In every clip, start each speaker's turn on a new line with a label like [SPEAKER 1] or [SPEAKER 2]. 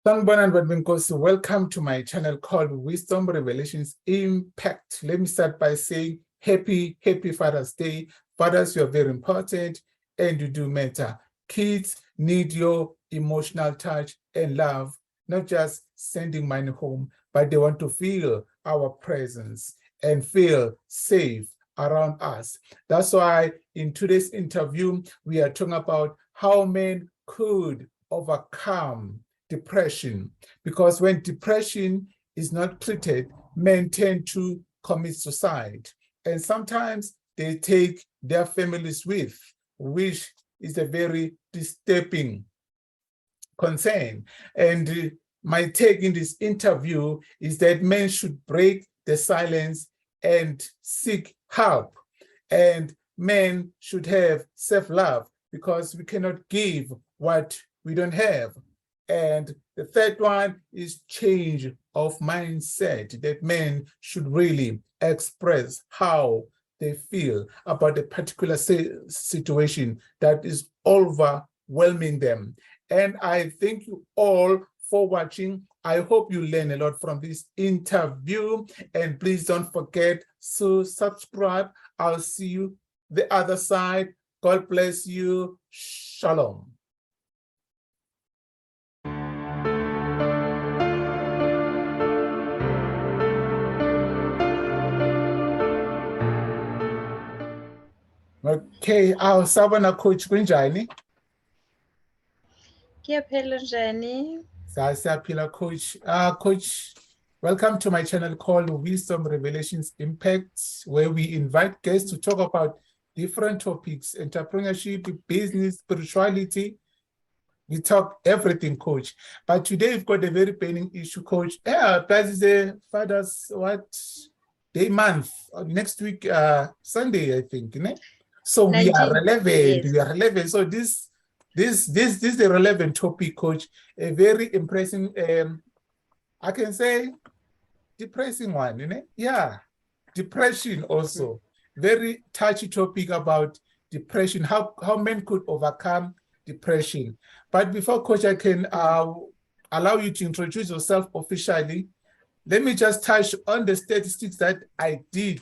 [SPEAKER 1] Sanibonani Badminkosi, welcome to my channel called Wisdom Revelations Impact. Let me start by saying happy Father's Day. Fathers, you are very important and you do matter. Kids need your emotional touch and love, not just sending money home, but they want to feel our presence and feel safe around us. That's why in today's interview, we are talking about how men could overcome depression, because when depression is not treated, men tend to commit suicide. And sometimes they take their families with, which is a very disturbing concern. And my take in this interview is that men should break the silence and seek help. And men should have self-love, because we cannot give what we don't have. And the third one is change of mindset, that men should really express how they feel about a particular situation that is overwhelming them. And I thank you all for watching. I hope you learn a lot from this interview. And please don't forget to subscribe. I'll see you the other side. God bless you. Shalom. Okay, sawubona coach, kunjani?
[SPEAKER 2] Ngiyaphila njani?
[SPEAKER 1] Siyaphila coach. Coach, welcome to my channel called Wisdom Revelations Impact, where we invite guests to talk about different topics: entrepreneurship, business, spirituality. We talk everything, coach. But today we've got a very burning issue, coach. That is a Father's Day month. Next week, Sunday, I think, né? So we are relevant. Yes. We are relevant. So this is a relevant topic, coach. A very impressive, I can say, depressing one, you know? Yeah, depression also. Very touchy topic about depression, how men could overcome depression. But before, coach, I can allow you to introduce yourself officially. Let me just touch on the statistics that I did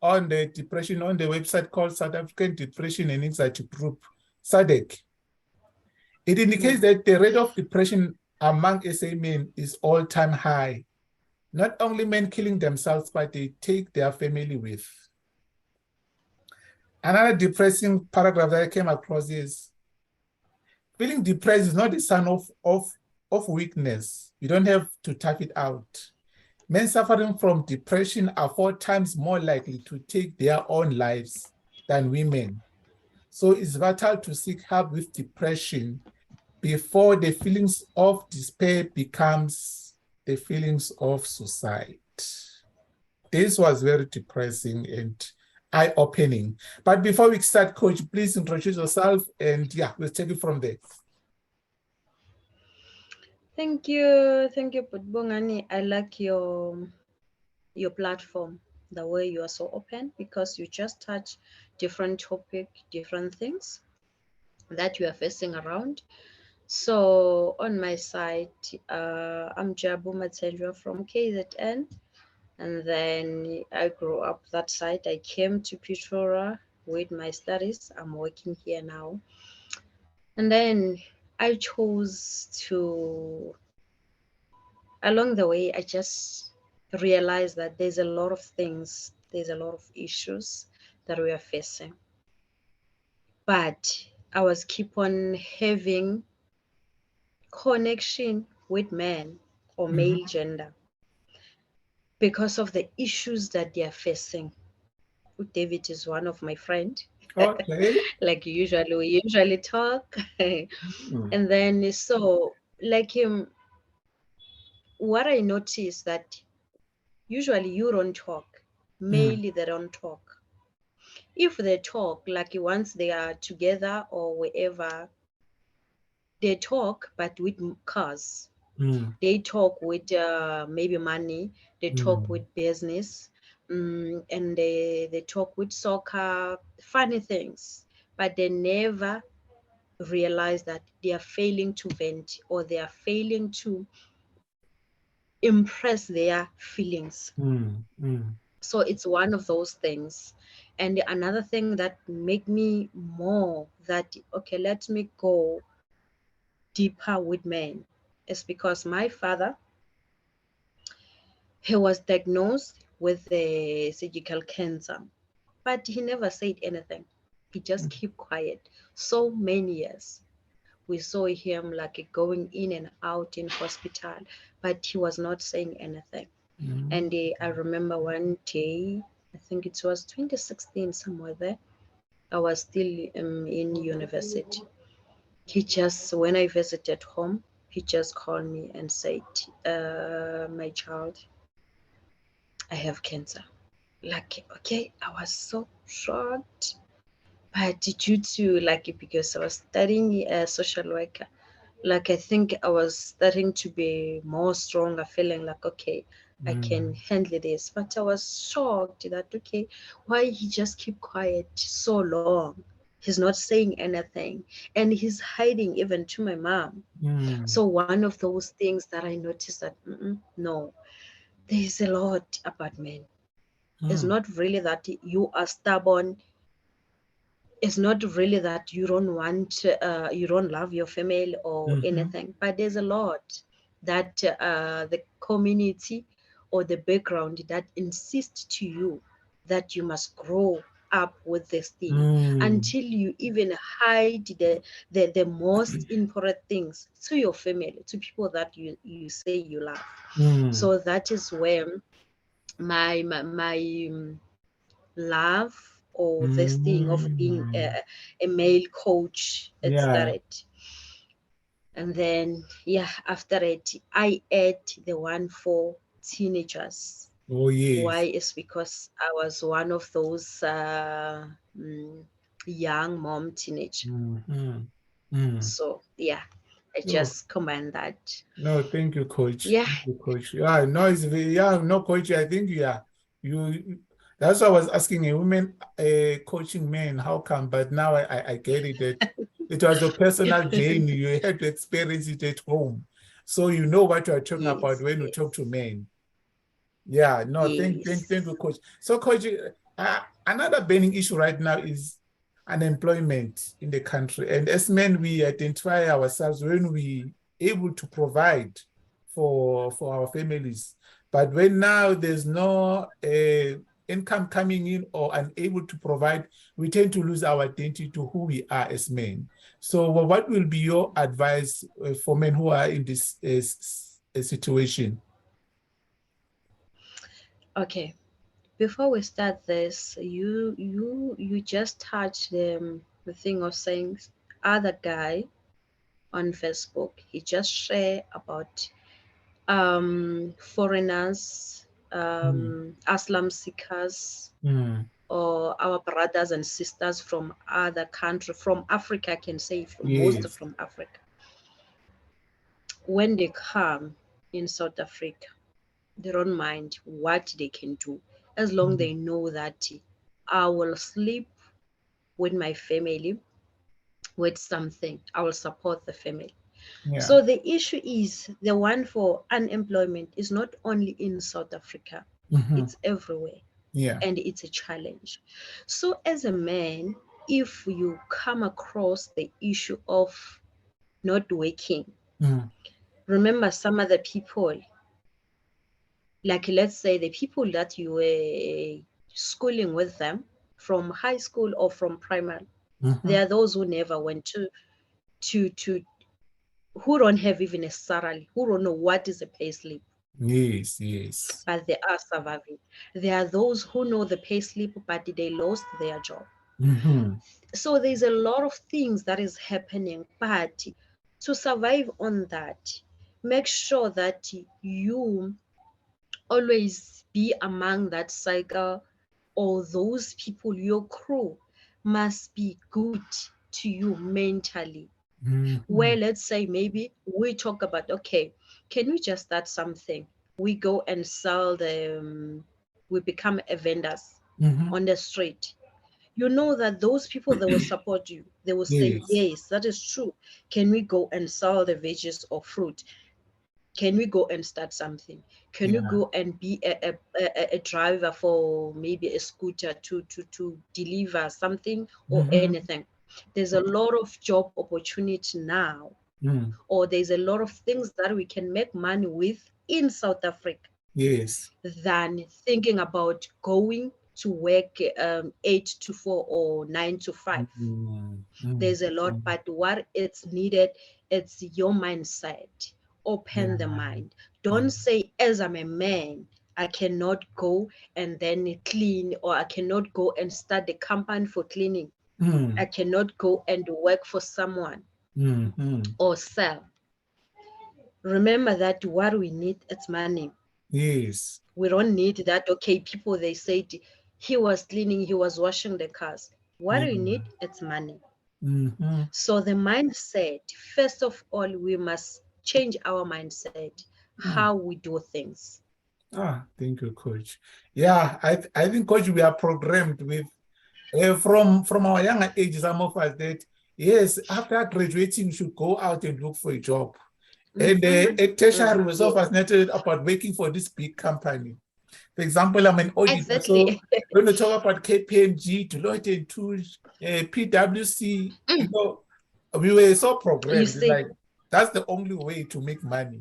[SPEAKER 1] on the depression on the website called South African Depression and Anxiety Group, SADC. It indicates that the rate of depression among SA men is all-time high. Not only men killing themselves, but they take their family with. Another depressing paragraph that I came across is, feeling depressed is not a sign of weakness. You don't have to tough it out. Men suffering from depression are 4 times more likely to take their own lives than women. So it's vital to seek help with depression before the feelings of despair becomes the feelings of suicide. This was very depressing and eye-opening. But before we start, coach, please introduce yourself, and yeah, we'll take it from there.
[SPEAKER 2] Thank you, Putbongani. I like your platform, the way you are so open, because you just touch different topic, different things that you are facing around. So on my side, I'm Jabu Matendra from KZN, and then I grew up that side. I came to Pretoria with my studies. I'm working here now. And then I chose to, along the way, I just realized that there's a lot of things, there's a lot of issues that we are facing. But I was keep on having connection with men or male gender because of the issues that they are facing. David is one of my friends.
[SPEAKER 1] Okay.
[SPEAKER 2] Like we usually talk. And then so like him, what I noticed that usually you don't talk. Mainly they don't talk. If they talk, like once they are together or wherever, they talk, but with cars. They talk with maybe money. They talk with business. And they talk with soccer, funny things. But they never realize that they are failing to vent, or they are failing to impress their feelings. So it's one of those things. And another thing that make me more that, okay, let me go deeper with men, is because my father, he was diagnosed with a surgical cancer, but he never said anything. He just kept quiet. So many years. We saw him like going in and out in hospital, but he was not saying anything. And I remember one day, I think it was 2016, somewhere there, I was still in university. He just, when I visited home, he just called me and said, my child, I have cancer. Like, okay, I was so shocked. But due to, like, because I was studying social worker, like, I think I was starting to be more stronger, feeling like, okay, I can handle this. But I was shocked that, okay, why he just keep quiet so long? He's not saying anything, and he's hiding even to my mom. So one of those things that I noticed that, no, there's a lot about men. It's not really that you are stubborn. It's not really that you don't want, you don't love your family or anything, but there's a lot that the community or the background that insists to you that you must grow up with this thing, until you even hide the most important things to your family, to people that you say you love. So that is where my love, or this thing of being a male coach, it started. And then, yeah, after it, I add the one for teenagers.
[SPEAKER 1] Oh, yes.
[SPEAKER 2] Why? Is because I was one of those young mom teenager. So yeah, I just command that.
[SPEAKER 1] No, thank you, Coach.
[SPEAKER 2] Yeah.
[SPEAKER 1] Thank you, Coach. Yeah, no, it's very, yeah, no, Coach. I think you. That's why I was asking a woman, coaching men, how come? But now I get it. That it was a personal journey. You had to experience it at home, so you know what you are talking about when you talk to men. Yeah, no, thank you, Coach. So, Coach, another burning issue right now is unemployment in the country. And as men, we identify ourselves when we able to provide for our families. But when now there's no income coming in or unable to provide, we tend to lose our identity to who we are as men. So what will be your advice for men who are in this situation?
[SPEAKER 2] Okay. Before we start this, you just touched the thing of saying other guy on Facebook. He just share about foreigners, asylum seekers, or our brothers and sisters from other country, from Africa, I can say, from most from Africa. When they come in South Africa, they don't mind what they can do, as long they know that I will sleep with my family with something. I will support the family.
[SPEAKER 1] Yeah.
[SPEAKER 2] So the issue is the one for unemployment is not only in South Africa, it's everywhere.
[SPEAKER 1] Yeah.
[SPEAKER 2] And it's a challenge. So as a man, if you come across the issue of not working, remember some of the people, like let's say the people that you were schooling with them from high school or from primary, there are those who never went to who don't have even a salary, who don't know what is a payslip.
[SPEAKER 1] Yes.
[SPEAKER 2] But they are surviving. There are those who know the payslip, but they lost their job. So there's a lot of things that is happening, but to survive on that, make sure that you always be among that cycle, or those people, your crew must be good to you mentally. Where let's say maybe we talk about, okay, can we just start something? We go and sell we become a vendors on the street. You know that those people that will support you, They will say,
[SPEAKER 1] Yes.
[SPEAKER 2] yes, that is true. Can we go and sell the veggies or fruit? Can we go and start something? Can you
[SPEAKER 1] Yeah.
[SPEAKER 2] go and be a driver for maybe a scooter to deliver something or
[SPEAKER 1] Mhm.
[SPEAKER 2] anything? There's a lot of job opportunity now,
[SPEAKER 1] Mm.
[SPEAKER 2] or there's a lot of things that we can make money with in South Africa
[SPEAKER 1] Yes.
[SPEAKER 2] than thinking about going to work 8 to 4 or 9 to 5.
[SPEAKER 1] Mm. Mm.
[SPEAKER 2] There's a lot,
[SPEAKER 1] Mm.
[SPEAKER 2] but what it's needed, it's your mindset. Open the
[SPEAKER 1] Yeah.
[SPEAKER 2] mind.
[SPEAKER 1] Yeah.
[SPEAKER 2] Don't say, as I'm a man, I cannot go and then clean, or I cannot go and start a company for cleaning. I
[SPEAKER 1] Mm.
[SPEAKER 2] cannot go and work for someone
[SPEAKER 1] Mm. Mm.
[SPEAKER 2] or sell. Remember that what we need is money.
[SPEAKER 1] Yes.
[SPEAKER 2] We don't need that. Okay, people, they said he was cleaning, he was washing the cars. What
[SPEAKER 1] Yeah.
[SPEAKER 2] we need is money.
[SPEAKER 1] Mhm.
[SPEAKER 2] So the mindset, first of all, we must change our mindset, how
[SPEAKER 1] Mm.
[SPEAKER 2] we do things.
[SPEAKER 1] Thank you, Coach. Yeah, I think, Coach, we are programmed with from our younger age, some of us that yes, after graduating, you should go out and look for a job. And at tertiary, we
[SPEAKER 2] Yes,
[SPEAKER 1] so fascinated about working for this big company. For example, I'm an auditor, so
[SPEAKER 2] exactly.
[SPEAKER 1] when we talk about KPMG, Deloitte and Touche, PwC, we were so
[SPEAKER 2] You
[SPEAKER 1] programmed.
[SPEAKER 2] see,
[SPEAKER 1] Like that's the only way to make money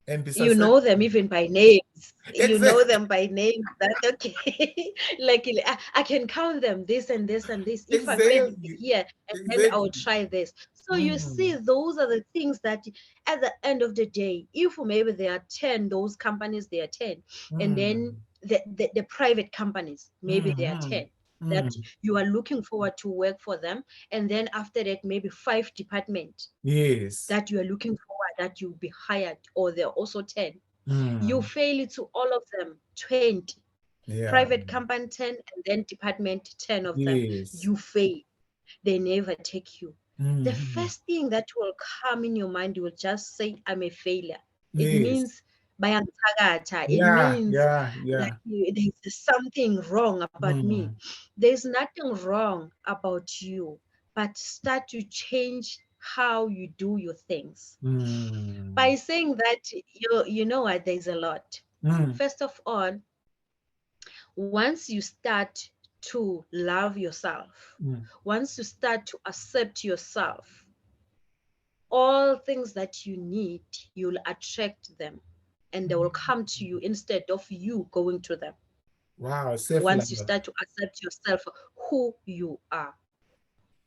[SPEAKER 1] and be
[SPEAKER 2] you know them
[SPEAKER 1] successful.
[SPEAKER 2] even by names. You know
[SPEAKER 1] Exactly.
[SPEAKER 2] them by names. That okay. Like I can count them, this and this and this. If I fail
[SPEAKER 1] Exactly.
[SPEAKER 2] here, and then I'll
[SPEAKER 1] Exactly.
[SPEAKER 2] try this. So you see,
[SPEAKER 1] Mm.
[SPEAKER 2] those are the things that at the end of the day, if maybe there are 10, those companies, there are 10, and then
[SPEAKER 1] Mm.
[SPEAKER 2] the private companies, maybe there are
[SPEAKER 1] Mm.
[SPEAKER 2] 10 that
[SPEAKER 1] Mm.
[SPEAKER 2] you are looking forward to work for them, and then after that, maybe 5 departments
[SPEAKER 1] Yes.
[SPEAKER 2] that you are looking forward that you'll be hired, or there are also 10. You
[SPEAKER 1] Mm.
[SPEAKER 2] fail to all of them, 20.
[SPEAKER 1] Yeah.
[SPEAKER 2] Private company 10, and then department 10 of them.
[SPEAKER 1] Yes.
[SPEAKER 2] You fail. They never take you. The
[SPEAKER 1] Mm.
[SPEAKER 2] first thing that will come in your mind, you will just say, I'm a failure. It
[SPEAKER 1] Yes.
[SPEAKER 2] means bayangithakatha. It
[SPEAKER 1] Yeah.
[SPEAKER 2] means
[SPEAKER 1] Yeah.
[SPEAKER 2] like
[SPEAKER 1] Yeah.
[SPEAKER 2] there's something wrong about me.
[SPEAKER 1] Mm.
[SPEAKER 2] There's nothing wrong about you, but start to change how you do your things.
[SPEAKER 1] Mm.
[SPEAKER 2] By saying that, you know what, there's a lot.
[SPEAKER 1] Mm.
[SPEAKER 2] First of all, once you start to love yourself,
[SPEAKER 1] Mm.
[SPEAKER 2] once you start to accept yourself, all things that you need, you'll attract them, and they will come to you instead of you going to them.
[SPEAKER 1] Wow.
[SPEAKER 2] Once you
[SPEAKER 1] Self-love.
[SPEAKER 2] start to accept yourself, who you are.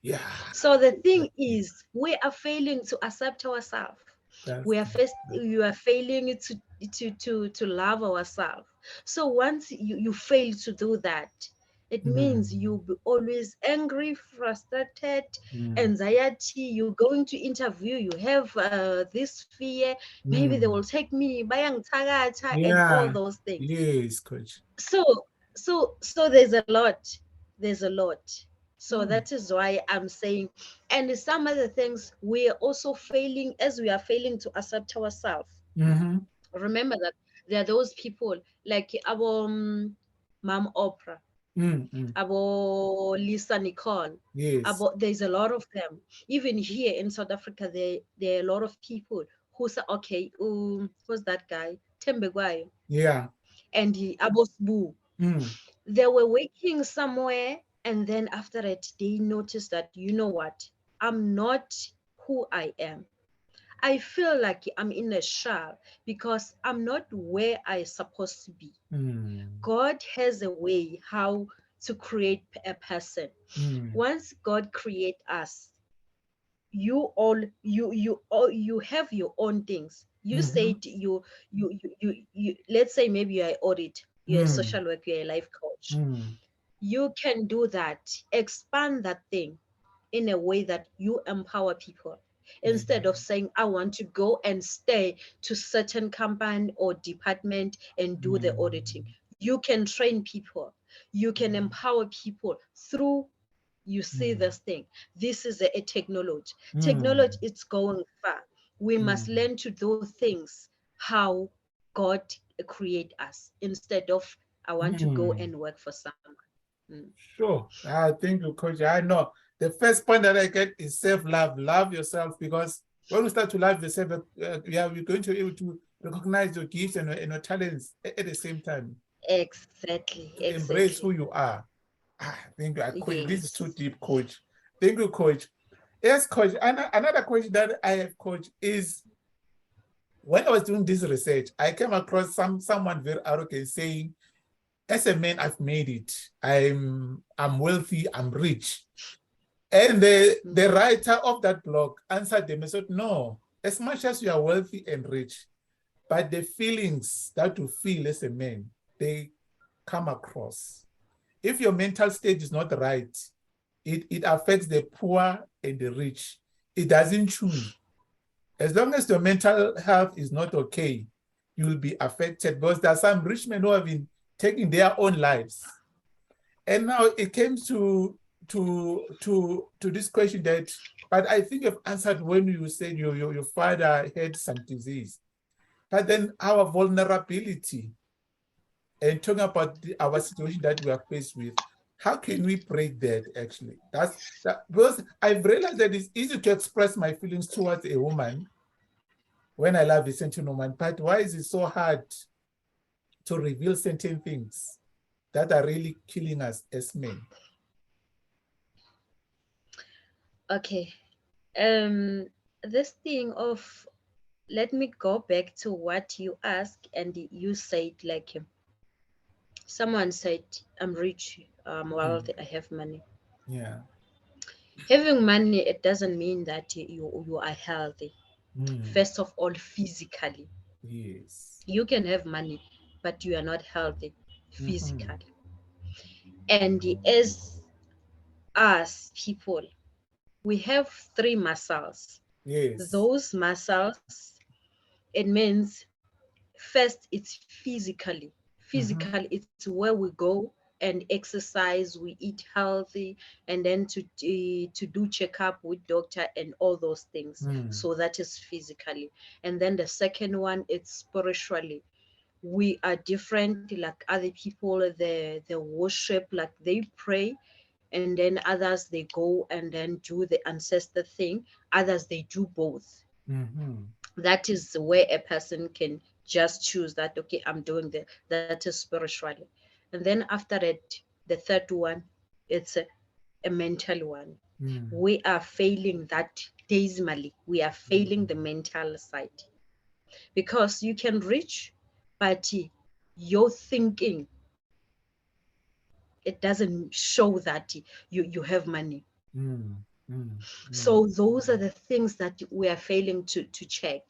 [SPEAKER 1] Yeah.
[SPEAKER 2] So the thing is, we are failing to accept ourselves.
[SPEAKER 1] That's
[SPEAKER 2] We are first, you are failing to love ourselves. So once you fail to do that, it means
[SPEAKER 1] mm.
[SPEAKER 2] you'll be always angry, frustrated,
[SPEAKER 1] Mm.
[SPEAKER 2] anxiety. You're going to interview, you have this fear. Maybe they will
[SPEAKER 1] Mm.
[SPEAKER 2] take me, bayangithakatha, and all
[SPEAKER 1] Yeah.
[SPEAKER 2] those things.
[SPEAKER 1] Yes, Coach.
[SPEAKER 2] So so there's a lot. There's a lot. So
[SPEAKER 1] Mm.
[SPEAKER 2] that is why I'm saying, and some other things we are also failing, as we are failing to accept ourselves.
[SPEAKER 1] Mm-hmm.
[SPEAKER 2] Remember that there are those people like our Mom Oprah,
[SPEAKER 1] Mm. Mm.
[SPEAKER 2] our Lisa Nicole,
[SPEAKER 1] Yes.
[SPEAKER 2] about there's a lot of them. Even here in South Africa, there are a lot of people who say, okay, who's that guy? Tembegwayo
[SPEAKER 1] Yeah.
[SPEAKER 2] and the Abosbu.
[SPEAKER 1] Mm.
[SPEAKER 2] They were working somewhere, and then after it, they noticed that, you know what, I'm not who I am. I feel like I'm in a shell because I'm not where I'm supposed to be.
[SPEAKER 1] Mm.
[SPEAKER 2] God has a way how to create a person.
[SPEAKER 1] Mm.
[SPEAKER 2] Once God create us, you have your own things. You
[SPEAKER 1] Mm-hmm.
[SPEAKER 2] said you let's say maybe you're an audit, you're a
[SPEAKER 1] Mm.
[SPEAKER 2] social worker, you're a life coach.
[SPEAKER 1] Mm.
[SPEAKER 2] You can do that, expand that thing in a way that you empower people,
[SPEAKER 1] Yeah.
[SPEAKER 2] instead of saying, I want to go and stay to certain company or department and do the auditing.
[SPEAKER 1] Mm.
[SPEAKER 2] You can train people, you can empower people through, you see
[SPEAKER 1] Mm.
[SPEAKER 2] this thing. This is a technology. Technology,
[SPEAKER 1] Mm.
[SPEAKER 2] it's going far. We must
[SPEAKER 1] Mm.
[SPEAKER 2] learn to do things how God create us, instead of I want to go
[SPEAKER 1] Mm.
[SPEAKER 2] and work for someone. Mm.
[SPEAKER 1] Sure. Thank you, Coach. I know the first point that I get is self-love. Love yourself, because when we start to love yourself, we're going to be able to recognize your gifts and your talents at the same time.
[SPEAKER 2] Exactly.
[SPEAKER 1] To embrace who you are. Thank you, Coach.
[SPEAKER 2] Yes.
[SPEAKER 1] This is too deep, Coach. Thank you, Coach. Yes, Coach. Another question that I have, Coach, is when I was doing this research, I came across someone very arrogant saying, as a man, I've made it. I'm wealthy, I'm rich. And the writer of that blog answered them and said, no, as much as you are wealthy and rich, but the feelings that you feel as a man, they come across. If your mental state is not right, it affects the poor and the rich. It doesn't choose. As long as your mental health is not okay, you will be affected, because there are some rich men who have been taking their own lives. And now it came to this question that, but I think you've answered when you said your father had some disease. But then our vulnerability, and talking about our situation that we are faced with, how can we break that actually? Because I've realized that it's easy to express my feelings towards a woman when I love a certain woman, but why is it so hard to reveal certain things that are really killing us as men?
[SPEAKER 2] Okay. This thing of, let me go back to what you asked, and you said, like, someone said, I'm rich, I'm wealthy, I have money.
[SPEAKER 1] Yeah.
[SPEAKER 2] Having money, it doesn't mean that you are healthy. First of all, physically.
[SPEAKER 1] Yes.
[SPEAKER 2] You can have money, but you are not healthy physically. And as us people, we have 3 muscles.
[SPEAKER 1] Yes.
[SPEAKER 2] Those muscles, it means first it's physically. Physically, it's where we go and exercise, we eat healthy, and then to do checkup with doctor and all those things. So that is physically. And then the second one, it's spiritually. We are different like other people. They worship, like they pray, and then others they go and then do the ancestor thing. Others they do both. That is where a person can just choose that, okay, I'm doing that is spiritually. And then after that, the third one, it's a mental one. We are failing that dismally. We are failing the mental side, because you can reach, but your thinking, it doesn't show that you have money. So those are the things that we are failing to check.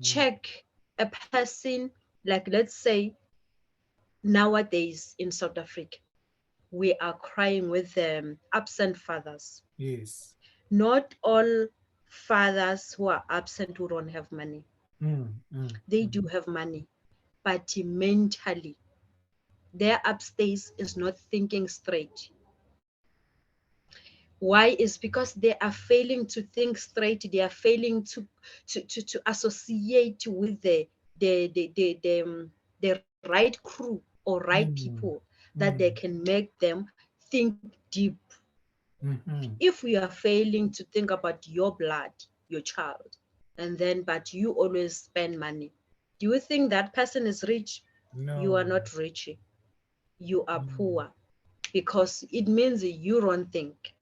[SPEAKER 2] Check a person, like, let's say nowadays in South Africa, we are crying with absent fathers.
[SPEAKER 1] Yes.
[SPEAKER 2] Not all fathers who are absent who don't have money. They do have money, but mentally, their upstairs is not thinking straight. Why? Is because they are failing to think straight. They are failing to associate with the right crew or right people that they can make them think deep. If you are failing to think about your blood, your child, and then but you always spend money, do you think that person is rich?
[SPEAKER 1] No.
[SPEAKER 2] You are not rich. You are poor, because it means you don't think.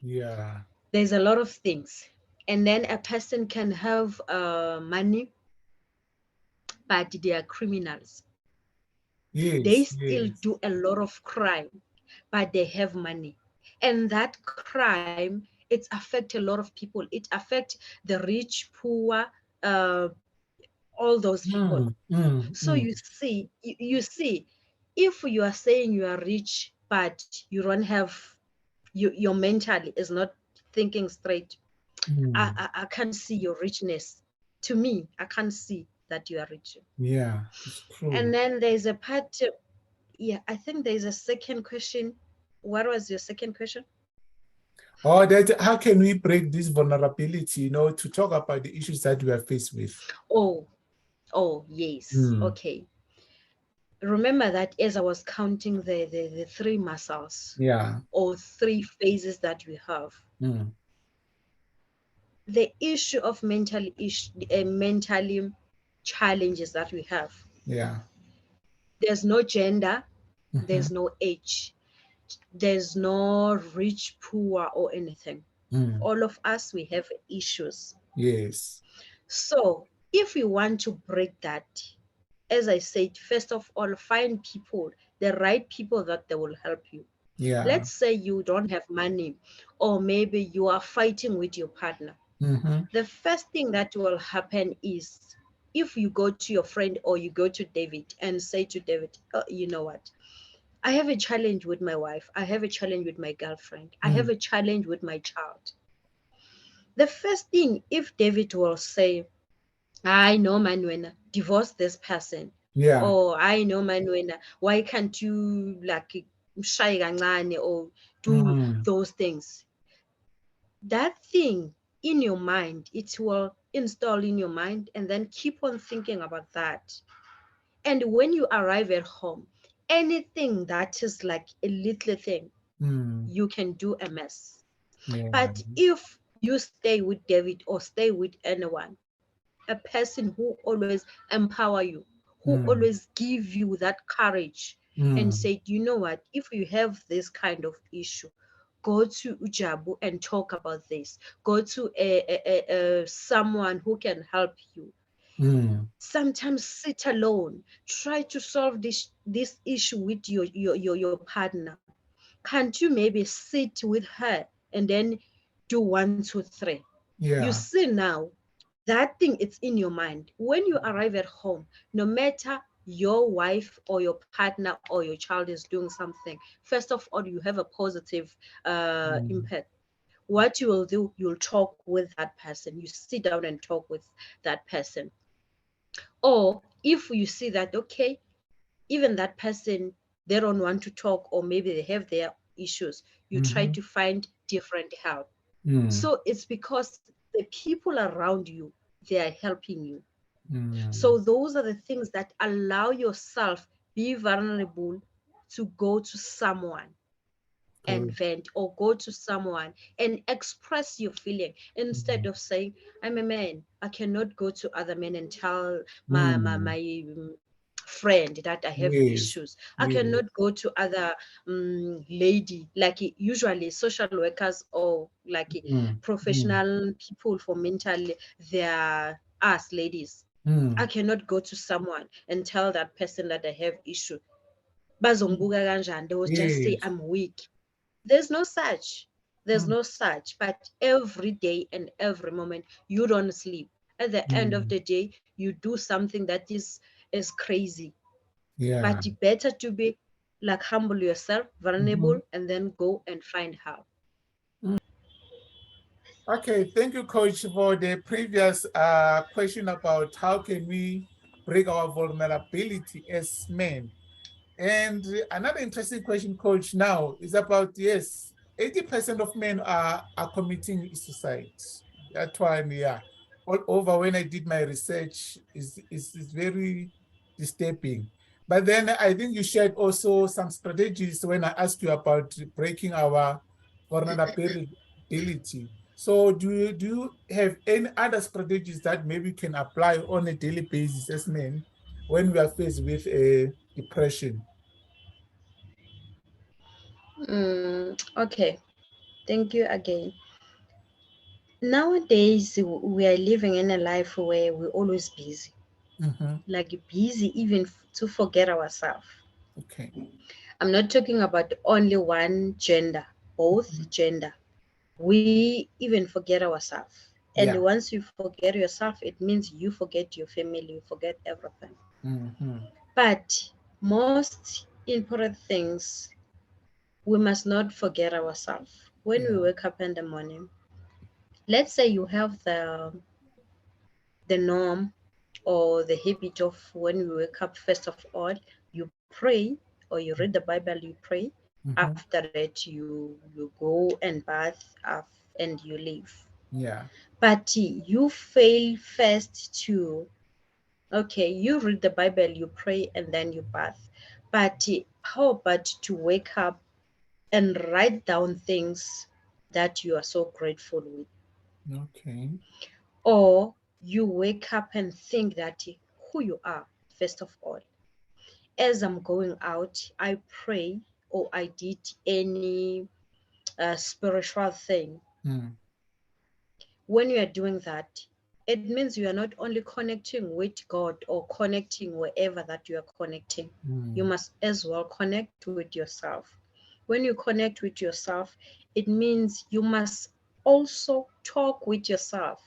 [SPEAKER 1] Yeah.
[SPEAKER 2] There's a lot of things. And then a person can have money, but they are criminals.
[SPEAKER 1] Yes.
[SPEAKER 2] They still do a lot of crime, but they have money. And that crime, it affects a lot of people. It affects the rich, poor, all those people. So you see, if you are saying you are rich, but you don't have, your mental is not thinking straight, I can't see your richness. To me, I can't see that you are rich.
[SPEAKER 1] Yeah, it's true.
[SPEAKER 2] And then there's a part, yeah, I think there's a second question. What was your second question?
[SPEAKER 1] Oh, that how can we break this vulnerability, to talk about the issues that we are faced with?
[SPEAKER 2] Oh, yes. Okay. Remember that as I was counting the 3 muscles,
[SPEAKER 1] Yeah.
[SPEAKER 2] or 3 phases that we have. The issue of mentally challenges that we have.
[SPEAKER 1] Yeah.
[SPEAKER 2] There's no gender,
[SPEAKER 1] Mhm.
[SPEAKER 2] there's no age, there's no rich, poor, or anything. All of us, we have issues.
[SPEAKER 1] Yes.
[SPEAKER 2] So if you want to break that, as I said, first of all, find people, the right people that they will help you.
[SPEAKER 1] Yeah.
[SPEAKER 2] Let's say you don't have money, or maybe you are fighting with your partner. The first thing that will happen is if you go to your friend or you go to David and say to David, oh, you know what? I have a challenge with my wife. I have a challenge with my girlfriend. I have a challenge with my child. The first thing, if David will say, I know, Manuela, divorce this person.
[SPEAKER 1] Yeah.
[SPEAKER 2] Or I know, Manuela, why can't you like shy kancane or do those things? That thing in your mind, it will install in your mind and then keep on thinking about that. And when you arrive at home, anything that is like a little thing, you can do a mess.
[SPEAKER 1] Yeah.
[SPEAKER 2] But if you stay with David or stay with anyone, a person who always empower you, who always give you that courage and say, you know what, if you have this kind of issue, go to Ujabu and talk about this. Go to someone who can help you. Sometimes sit alone. Try to solve this issue with your partner. Can't you maybe sit with her and then do 1, 2, 3?
[SPEAKER 1] Yeah.
[SPEAKER 2] You see now, that thing it's in your mind. When you arrive at home, no matter your wife or your partner or your child is doing something, first of all, you have a positive impact. What you will do, you'll talk with that person. You sit down and talk with that person. Or if you see that, okay, even that person, they don't want to talk, or maybe they have their issues, you try to find different help. So it's because the people around you, they are helping you. So those are the things that allow yourself be vulnerable to go to someone and vent, or go to someone and express your feeling instead of saying, I'm a man, I cannot go to other men and tell my friend that I have
[SPEAKER 1] Yes.
[SPEAKER 2] issues. I cannot go to other lady, like usually social workers or like professional people for mental, they are us ladies. I cannot go to someone and tell that person that I have issue. Bazongibuka kanjani? They will just say
[SPEAKER 1] Yes.
[SPEAKER 2] I'm weak. There's no such. There's no such. But every day and every moment, you don't sleep. At the end of the day, you do something that is crazy.
[SPEAKER 1] Yeah.
[SPEAKER 2] But it's better to be like humble yourself, vulnerable, and then go and find help.
[SPEAKER 1] Okay, thank you, Coach, for the previous question about how can we break our vulnerability as men. And another interesting question, Coach, now is about, yes, 80% of men are committing suicide. That one, yeah. All over when I did my research is very disturbing. But then I think you shared also some strategies when I asked you about breaking our vulnerability. So do you have any other strategies that maybe can apply on a daily basis as men when we are faced with a depression?
[SPEAKER 2] Okay, thank you again. Nowadays, we are living in a life where we're always busy, like busy even to forget ourselves.
[SPEAKER 1] Okay.
[SPEAKER 2] I'm not talking about only one gender, both gender. We even forget ourselves. And
[SPEAKER 1] Yeah.
[SPEAKER 2] once you forget yourself, it means you forget your family, you forget everything. But most important things, we must not forget ourselves. When we wake up in the morning, let's say you have the norm or the habit of when you wake up, first of all, you pray or you read the Bible, you pray. After that, you go and bath and you leave.
[SPEAKER 1] Yeah.
[SPEAKER 2] But you fail first to, okay, you read the Bible, you pray, and then you bath. But how about to wake up and write down things that you are so grateful with.
[SPEAKER 1] Okay.
[SPEAKER 2] Or you wake up and think that who you are, first of all. As I'm going out, I pray or I did any spiritual thing.
[SPEAKER 1] Mm.
[SPEAKER 2] When you are doing that, it means you are not only connecting with God or connecting wherever that you are connecting. You
[SPEAKER 1] Mm.
[SPEAKER 2] must as well connect with yourself. When you connect with yourself, it means you must also talk with yourself.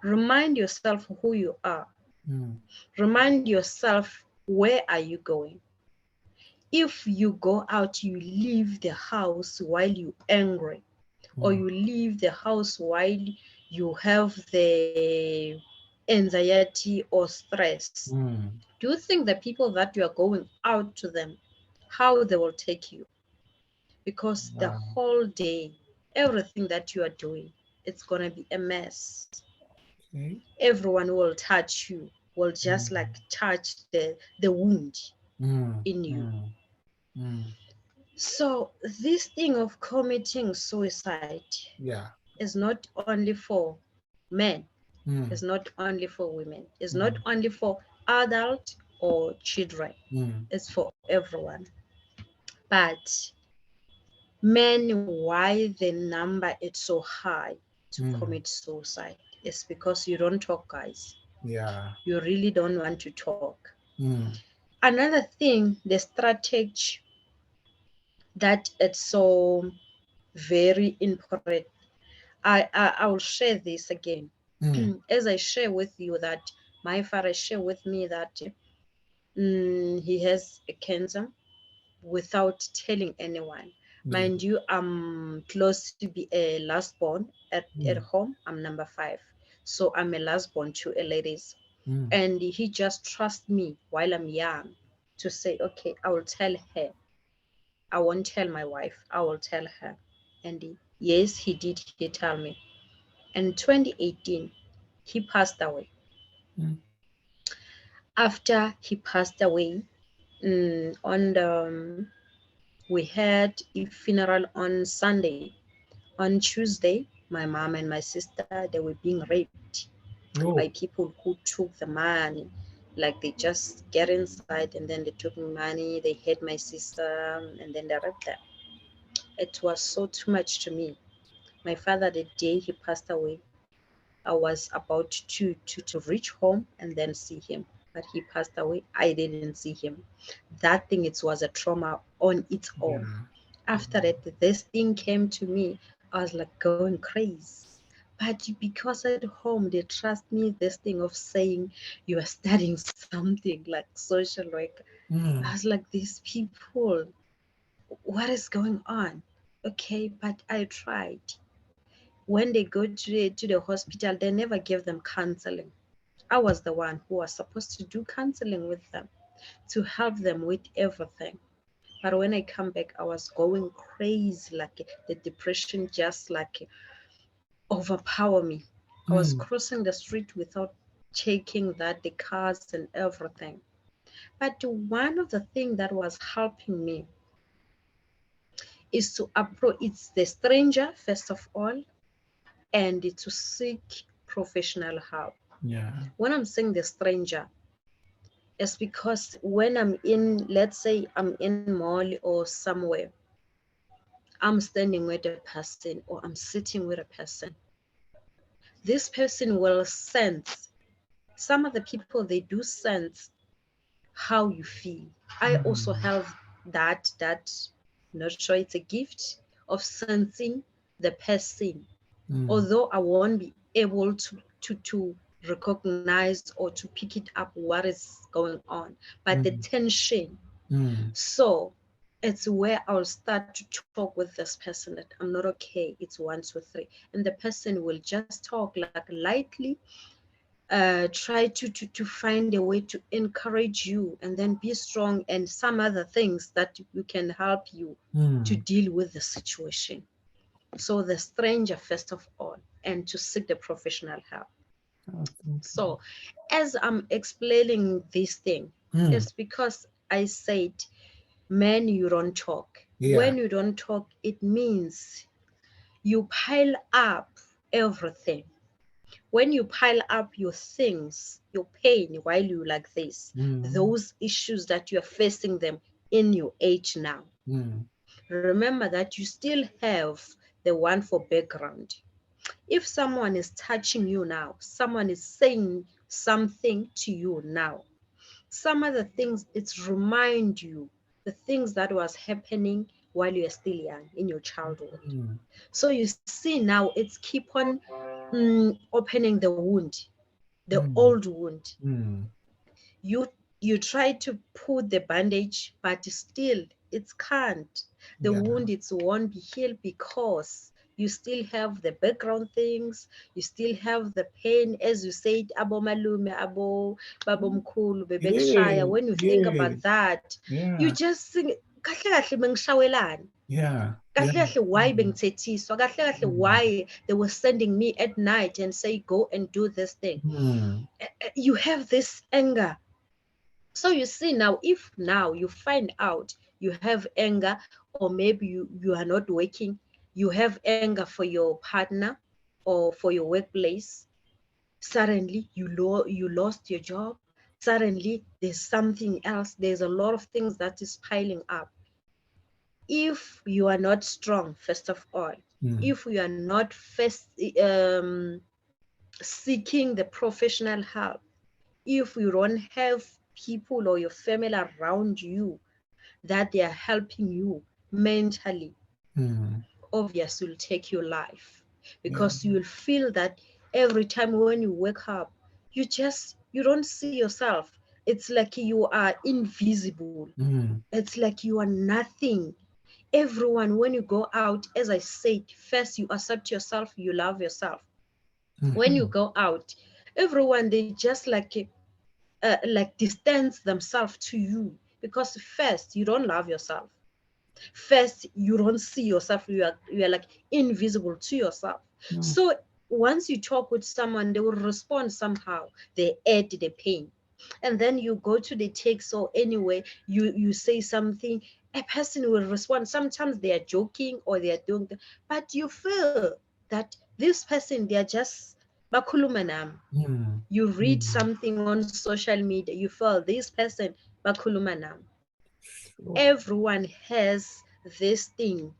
[SPEAKER 2] Remind yourself who you are.
[SPEAKER 1] Mm.
[SPEAKER 2] Remind yourself, where are you going? If you go out, you leave the house while you're angry, or
[SPEAKER 1] Mm.
[SPEAKER 2] you leave the house while you have the anxiety or stress,
[SPEAKER 1] Mm.
[SPEAKER 2] do you think the people that you are going out to them, how they will take you? Because the
[SPEAKER 1] Wow.
[SPEAKER 2] whole day, everything that you are doing, it's going to be a mess.
[SPEAKER 1] Okay.
[SPEAKER 2] Everyone will touch you, will just
[SPEAKER 1] Mm.
[SPEAKER 2] like touch the wound
[SPEAKER 1] Mm.
[SPEAKER 2] in you.
[SPEAKER 1] Mm. Mm.
[SPEAKER 2] So this thing of committing suicide
[SPEAKER 1] Yeah.
[SPEAKER 2] is not only for men,
[SPEAKER 1] Mm.
[SPEAKER 2] it's not only for women, it's not
[SPEAKER 1] Mm.
[SPEAKER 2] only for adult or children,
[SPEAKER 1] Mm.
[SPEAKER 2] it's for everyone. But men, why the number is so high to
[SPEAKER 1] Mm.
[SPEAKER 2] commit suicide is because you don't talk, guys.
[SPEAKER 1] Yeah.
[SPEAKER 2] You really don't want to talk.
[SPEAKER 1] Mm.
[SPEAKER 2] Another thing, the strategy that it's so very important. I will share this again.
[SPEAKER 1] Mm.
[SPEAKER 2] As I share with you that my father shared with me that he has a cancer without telling anyone.
[SPEAKER 1] Yeah.
[SPEAKER 2] Mind you, I'm close to be a last born at
[SPEAKER 1] Mm.
[SPEAKER 2] home. I'm number 5. So I'm a last born to a ladies.
[SPEAKER 1] Mm.
[SPEAKER 2] And he just trusts me while I'm young to say, okay, I will tell her. I won't tell my wife. I will tell her. And yes, he did. He tell me. In 2018, he passed away.
[SPEAKER 1] Mm.
[SPEAKER 2] After he passed away, on the we had a funeral on Sunday. On Tuesday, my mom and my sister, they were being raped by
[SPEAKER 1] Oh.
[SPEAKER 2] people who took the money. Like they just get inside and then they took money, they hit my sister, and then they raped her. It was so too much to me. My father, the day he passed away, I was about to reach home and then see him. But he passed away. I didn't see him. That thing, it was a trauma on its own.
[SPEAKER 1] Yeah.
[SPEAKER 2] After that, this thing came to me. I was like going crazy. But because at home they trust me, this thing of saying you are studying something like social work. I
[SPEAKER 1] Mm.
[SPEAKER 2] was like, these people, what is going on? Okay, but I tried. When they go to the hospital, they never give them counseling. I was the one who was supposed to do counseling with them to help them with everything. But when I come back, I was going crazy, like the depression just like overpower me. I was
[SPEAKER 1] Mm.
[SPEAKER 2] crossing the street without checking that the cars and everything. But one of the things that was helping me is to approach it's the stranger first of all, and to seek professional help.
[SPEAKER 1] Yeah.
[SPEAKER 2] When I'm saying the stranger, it's because when I'm in, let's say I'm in mall or somewhere, I'm standing with a person or I'm sitting with a person. This person will sense. Some of the people, they do sense how you feel. I also
[SPEAKER 1] Mm.
[SPEAKER 2] have that not sure it's a gift of sensing the person,
[SPEAKER 1] Mm.
[SPEAKER 2] although I won't be able to recognize or to pick it up what is going on, but the
[SPEAKER 1] Mm.
[SPEAKER 2] tension.
[SPEAKER 1] Mm.
[SPEAKER 2] So it's where I'll start to talk with this person that I'm not okay. It's 1, 2, 3, and the person will just talk like lightly, try to find a way to encourage you and then be strong and some other things that you can help you to
[SPEAKER 1] Mm.
[SPEAKER 2] deal with the situation. So the stranger first of all, and to seek the professional help.
[SPEAKER 1] Oh, thank you.
[SPEAKER 2] So as I'm explaining this thing,
[SPEAKER 1] Mm.
[SPEAKER 2] it's because I said, man, you don't talk.
[SPEAKER 1] Yeah.
[SPEAKER 2] When you don't talk, it means you pile up everything. When you pile up your things, your pain while you like this, those issues that you're facing them in your age now, remember that you still have the one for background. If someone is touching you now, someone is saying something to you now, some of the things, it's remind you the things that was happening while you are still young in your childhood. So you see now it's keep on opening the wound, the old wound. You try to put the bandage, but still it can't. The wound, it won't be healed because you still have the background things, you still have the pain, as you said, abo malume, abo babomkhulu bebekushaya. When you think about that, you just think, kahle kahle bengishawelani. Kahle kahle why bengithethiswa, kahle kahle why they were sending me at night and say go and do this thing. You have this anger. So you see now, if now you find out you have anger, or maybe you are not working, you have anger for your partner or for your workplace, suddenly you lost your job, suddenly there's something else, there's a lot of things that is piling up. If you are not strong, first of all, if you are not first seeking the professional help, if you don't have people or your family around you that they are helping you mentally, obviously will take your life, because you will feel that every time when you wake up, you don't see yourself. It's like you are invisible. It's like you are nothing. Everyone, when you go out, as I said, first you accept yourself, you love yourself. When you go out, everyone, they just like distance themselves to you, because first you don't love yourself. First, you don't see yourself. You are like invisible to yourself. So once you talk with someone, they will respond somehow. They add the pain, and then you go to the text, or anyway you say something, a person will respond. Sometimes they are joking or they are doing but you feel that this person, they are just bakhuluma nami. You read something on social media, you feel this person bakhuluma nami. Everyone has this thing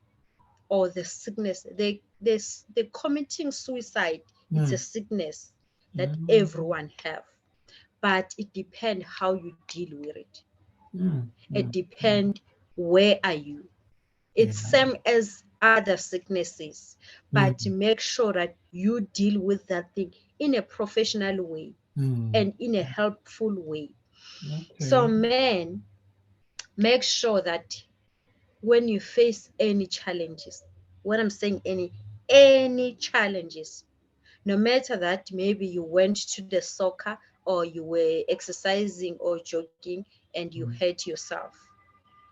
[SPEAKER 2] or the sickness. They're committing suicide. It's a sickness that everyone have, but it depends how you deal with it. It depends where are you. It's same as other sicknesses, but make sure that you deal with that thing in a professional way and in a helpful way. So men, make sure that when you face any challenges, when I'm saying any challenges, no matter that maybe you went to the soccer or you were exercising or jogging and you hurt yourself,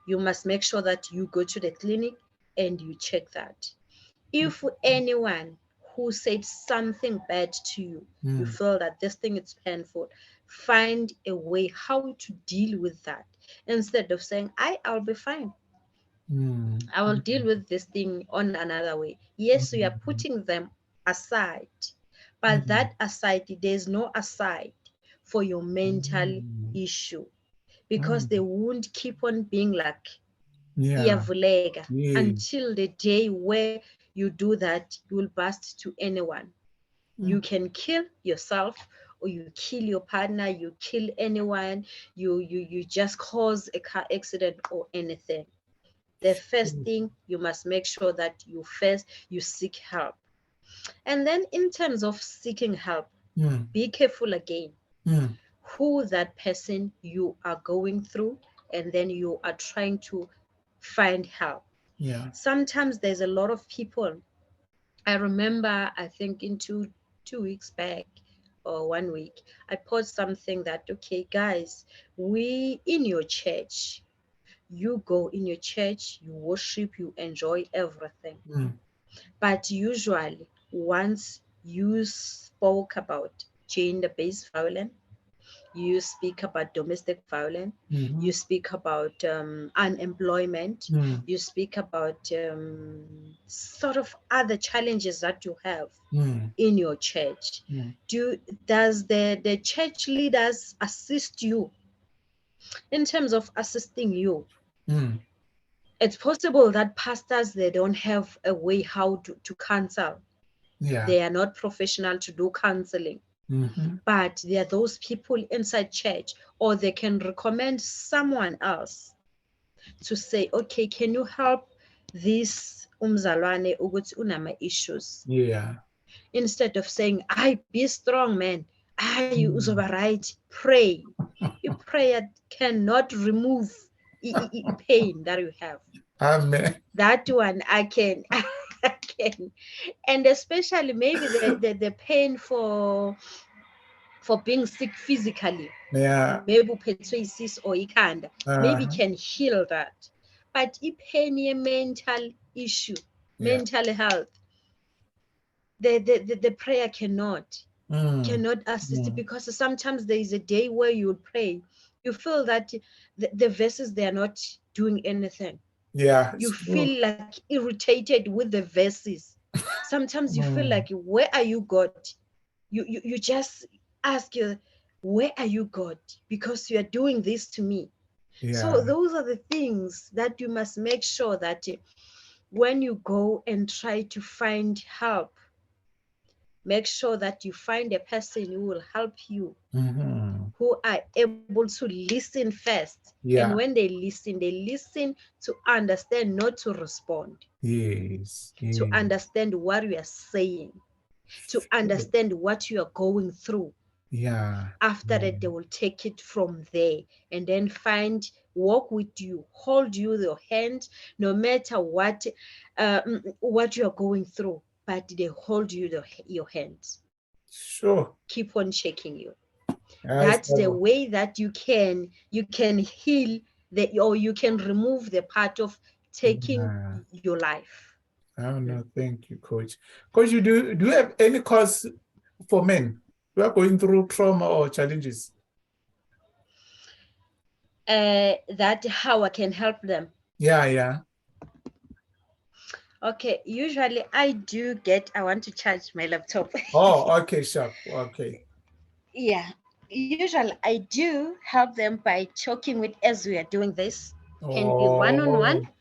[SPEAKER 2] you must make sure that you go to the clinic and you check that. If anyone who said something bad to you, you feel that this thing is painful, find a way how to deal with that, instead of saying, I'll be fine. I will deal with this thing on another way. Yes, we are putting them aside, but that aside, there's no aside for your mental issue, because they won't keep on being like iyavulega until the day where you do that, you will burst to anyone. You can kill yourself, or you kill your partner, you kill anyone, you just cause a car accident or anything. The first thing, you must make sure that you seek help. And then in terms of seeking help, be careful again who that person you are going through, and then you are trying to find help. Sometimes there's a lot of people. I remember, I think in two weeks back or 1 week, I posted something that, okay, guys, we in your church, you go in your church, you worship, you enjoy everything. But usually, once you spoke about gender-based violence, you speak about domestic violence,
[SPEAKER 1] Mhm.
[SPEAKER 2] you speak about unemployment,
[SPEAKER 1] Mm.
[SPEAKER 2] you speak about sort of other challenges that you have
[SPEAKER 1] Mm.
[SPEAKER 2] in your church.
[SPEAKER 1] Mm.
[SPEAKER 2] Does the church leaders assist you in terms of assisting you?
[SPEAKER 1] Mm.
[SPEAKER 2] It's possible that pastors, they don't have a way how to counsel.
[SPEAKER 1] Yeah.
[SPEAKER 2] They are not professional to do counseling.
[SPEAKER 1] Mhm.
[SPEAKER 2] But there are those people inside church, or they can recommend someone else to say, okay, can you help this umzalwane ukuthi unama issues?
[SPEAKER 1] Yeah.
[SPEAKER 2] Instead of saying, I be strong, man. You
[SPEAKER 1] Mm.
[SPEAKER 2] uzoba right. Pray. Your prayer cannot remove pain that you have.
[SPEAKER 1] Amen.
[SPEAKER 2] That one I can, I can, and especially maybe the pain for being sick physically.
[SPEAKER 1] Yeah.
[SPEAKER 2] Maybe uphethwe isisu or ikhanda, maybe
[SPEAKER 1] Uh-huh.
[SPEAKER 2] can heal that. But i-pain mental issue,
[SPEAKER 1] Yeah.
[SPEAKER 2] mental health, the prayer cannot assist it,
[SPEAKER 1] Mm.
[SPEAKER 2] because sometimes there is a day where you would pray, you feel that the verses, they are not doing anything.
[SPEAKER 1] Yeah.
[SPEAKER 2] You
[SPEAKER 1] It's true.
[SPEAKER 2] feel like irritated with the verses. Sometimes you feel
[SPEAKER 1] Mm.
[SPEAKER 2] like, where are you, God? You just ask you, where are you, God? Because you are doing this to me. So
[SPEAKER 1] Yeah.
[SPEAKER 2] those are the things that you must make sure that when you go and try to find help, make sure that you find a person who will help you,
[SPEAKER 1] Mhm.
[SPEAKER 2] who are able to listen first. And
[SPEAKER 1] Yeah.
[SPEAKER 2] when they listen to understand, not to respond,
[SPEAKER 1] Yes.
[SPEAKER 2] to
[SPEAKER 1] Yeah.
[SPEAKER 2] understand what you are saying, to
[SPEAKER 1] Sure.
[SPEAKER 2] understand what you are going through.
[SPEAKER 1] Yeah.
[SPEAKER 2] After that, they will take it from there and then walk with you, hold you your hand, no matter what you are going through, but they hold you your hands,
[SPEAKER 1] Sure.
[SPEAKER 2] keep on shaking you.
[SPEAKER 1] I
[SPEAKER 2] That's the
[SPEAKER 1] saw.
[SPEAKER 2] way that you can heal or you can remove the part of taking
[SPEAKER 1] Yeah.
[SPEAKER 2] your life.
[SPEAKER 1] Oh no, thank you, Coach. Coach, you do you have any cause for men who are going through trauma or challenges?
[SPEAKER 2] That how I can help them.
[SPEAKER 1] Yeah, yeah.
[SPEAKER 2] Okay, usually I want to charge my laptop.
[SPEAKER 1] Oh, okay, sharp. Okay.
[SPEAKER 2] Yeah, usually I do help them by talking with, as we are doing this. Can be one-on-one,
[SPEAKER 1] Oh.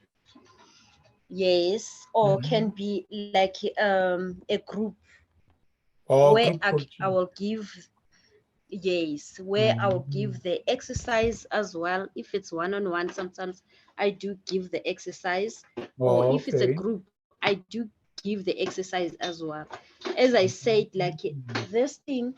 [SPEAKER 2] yes, or can
[SPEAKER 1] Mhm.
[SPEAKER 2] be like a group
[SPEAKER 1] Oh,
[SPEAKER 2] where
[SPEAKER 1] group
[SPEAKER 2] I
[SPEAKER 1] coaching.
[SPEAKER 2] will give, yes, where I will
[SPEAKER 1] Mhm.
[SPEAKER 2] give the exercise as well. If it's one-on-one, sometimes I do give the exercise, or
[SPEAKER 1] Oh,
[SPEAKER 2] if it's a
[SPEAKER 1] okay.
[SPEAKER 2] group, I do give the exercise as well. As I said, like
[SPEAKER 1] Mhm.
[SPEAKER 2] this thing,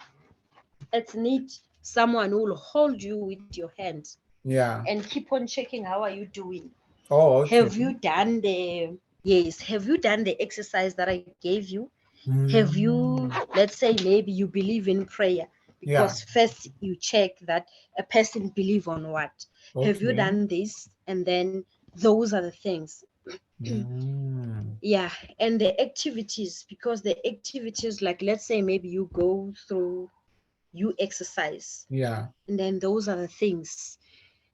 [SPEAKER 2] it's need someone who will hold you with your hands
[SPEAKER 1] Yeah.
[SPEAKER 2] and keep on checking, how are you doing?
[SPEAKER 1] Oh, okay.
[SPEAKER 2] Have you done the exercise that I gave you? Have you,
[SPEAKER 1] Mm.
[SPEAKER 2] let's say maybe you believe in prayer,
[SPEAKER 1] Yeah.
[SPEAKER 2] because first you check that a person believe on what. Have you
[SPEAKER 1] Okay.
[SPEAKER 2] done this? And then those are the things.
[SPEAKER 1] Mm.
[SPEAKER 2] Yeah, and the activities, because the activities, like let's say maybe you go through, you exercise,
[SPEAKER 1] Yeah.
[SPEAKER 2] and then those are the things.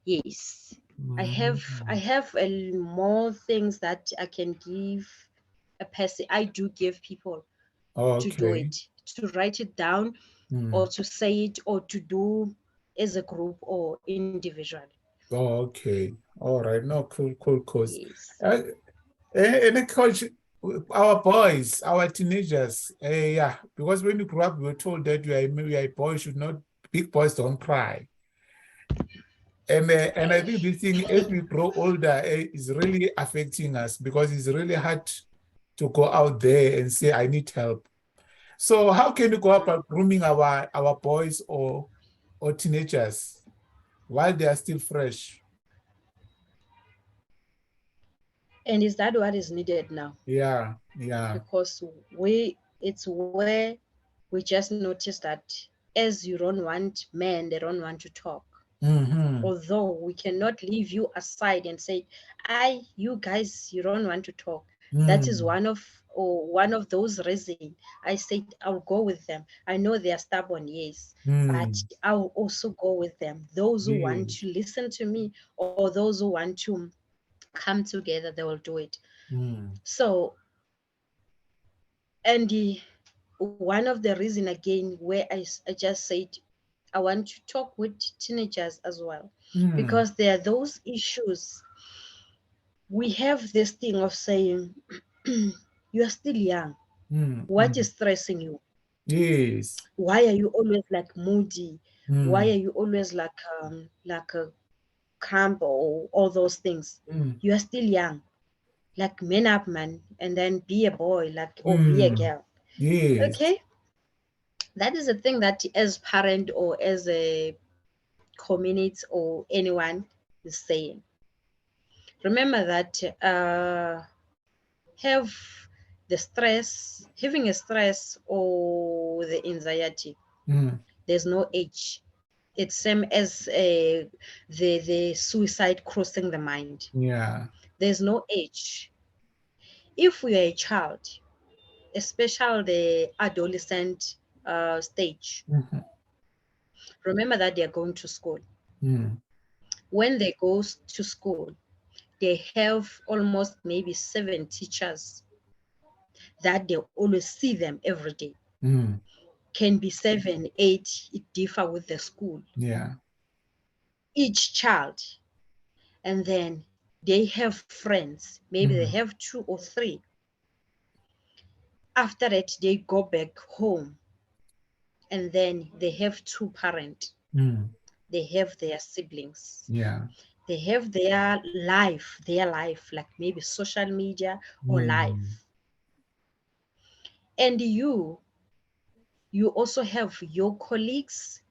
[SPEAKER 2] Yes, I have
[SPEAKER 1] Mm.
[SPEAKER 2] I have more things that I can give a person. I do give people to do
[SPEAKER 1] Okay.
[SPEAKER 2] it, to write it down, or
[SPEAKER 1] Mm.
[SPEAKER 2] to say it, or to do as a group or individually.
[SPEAKER 1] Oh, okay. All right. No, cool, cool, cool.
[SPEAKER 2] Yes.
[SPEAKER 1] Uh, and coach, our boys, our teenagers, yeah, because when you grew up, we were told that you are a boy, should not, big boys don't cry. And I think this thing, as we grow older, is really affecting us because it's really hard to go out there and say, I need help. So how can you go about grooming our boys or teenagers while they are still fresh?
[SPEAKER 2] And is that what is needed now?
[SPEAKER 1] Yeah, yeah.
[SPEAKER 2] Because it's where we just noticed that as you don't want men, they don't want to talk.
[SPEAKER 1] Mm-hmm.
[SPEAKER 2] Although we cannot leave you aside and say, you guys, you don't want to talk. That is
[SPEAKER 1] Mm.
[SPEAKER 2] one of or one of those reasons, I said I'll go with them. I know they are stubborn, yes, but I'll also go with them. Those who want
[SPEAKER 1] Yes.
[SPEAKER 2] to listen to me, or those who want to come together, they will do it. So, and one of the reason again where I just said I want to talk with teenagers as well, because there are those issues. We have this thing of saying, you are still young. What is stressing you?
[SPEAKER 1] Yes.
[SPEAKER 2] Why are you always like moody? Why are
[SPEAKER 1] Mm.
[SPEAKER 2] you always like a cramp or all those things?
[SPEAKER 1] Mm.
[SPEAKER 2] You are still young. Like man up, man, and then be a boy, like or be a
[SPEAKER 1] Mm.
[SPEAKER 2] girl.
[SPEAKER 1] Yes.
[SPEAKER 2] Okay, that is a thing that as parent or as a community or anyone is saying. Remember that have the stress, having a stress or the anxiety. There's no age. It's same as the suicide crossing the mind.
[SPEAKER 1] Yeah.
[SPEAKER 2] There's no age. If we are a child, especially the adolescent stage, remember that they are going to school. When they go to school, they have almost maybe 7 teachers that they always see them every day. Can be 7, 8, it differ with the school.
[SPEAKER 1] Yeah.
[SPEAKER 2] Each child. And then they have friends. Maybe they have 2 or 3. After that, they go back home. And then they have 2 parents. They have their siblings.
[SPEAKER 1] Yeah.
[SPEAKER 2] They have their life, like maybe social media or life. And you also have your colleagues,